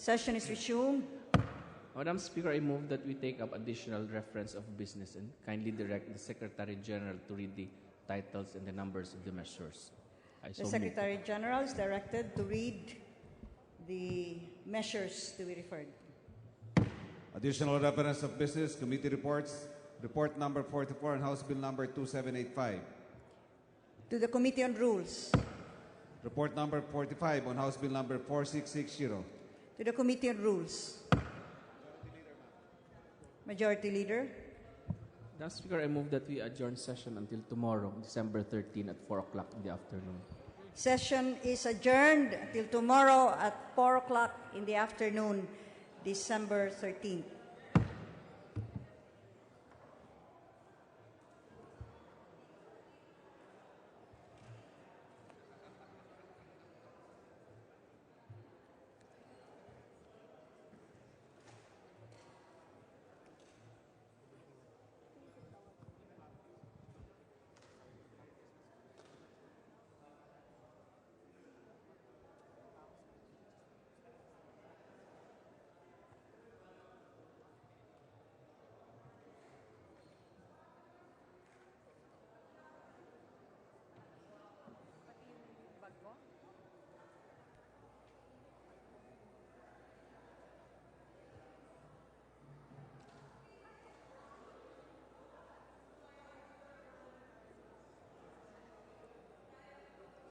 Session is resumed. Madam Speaker, I move that we take up additional reference of business and kindly direct the Secretary General to read the titles and the numbers of the measures. The Secretary General is directed to read the measures to be referred. Additional reference of business, committee reports, report number 44 and House Bill number 2785. To the Committee on Rules. Report number 45 on House Bill number 4660. To the Committee on Rules. Majority Leader. Madam Speaker, I move that we adjourn session until tomorrow, December 13 at 4 o'clock in the afternoon. Session is adjourned until tomorrow at 4 o'clock in the afternoon, December 13th.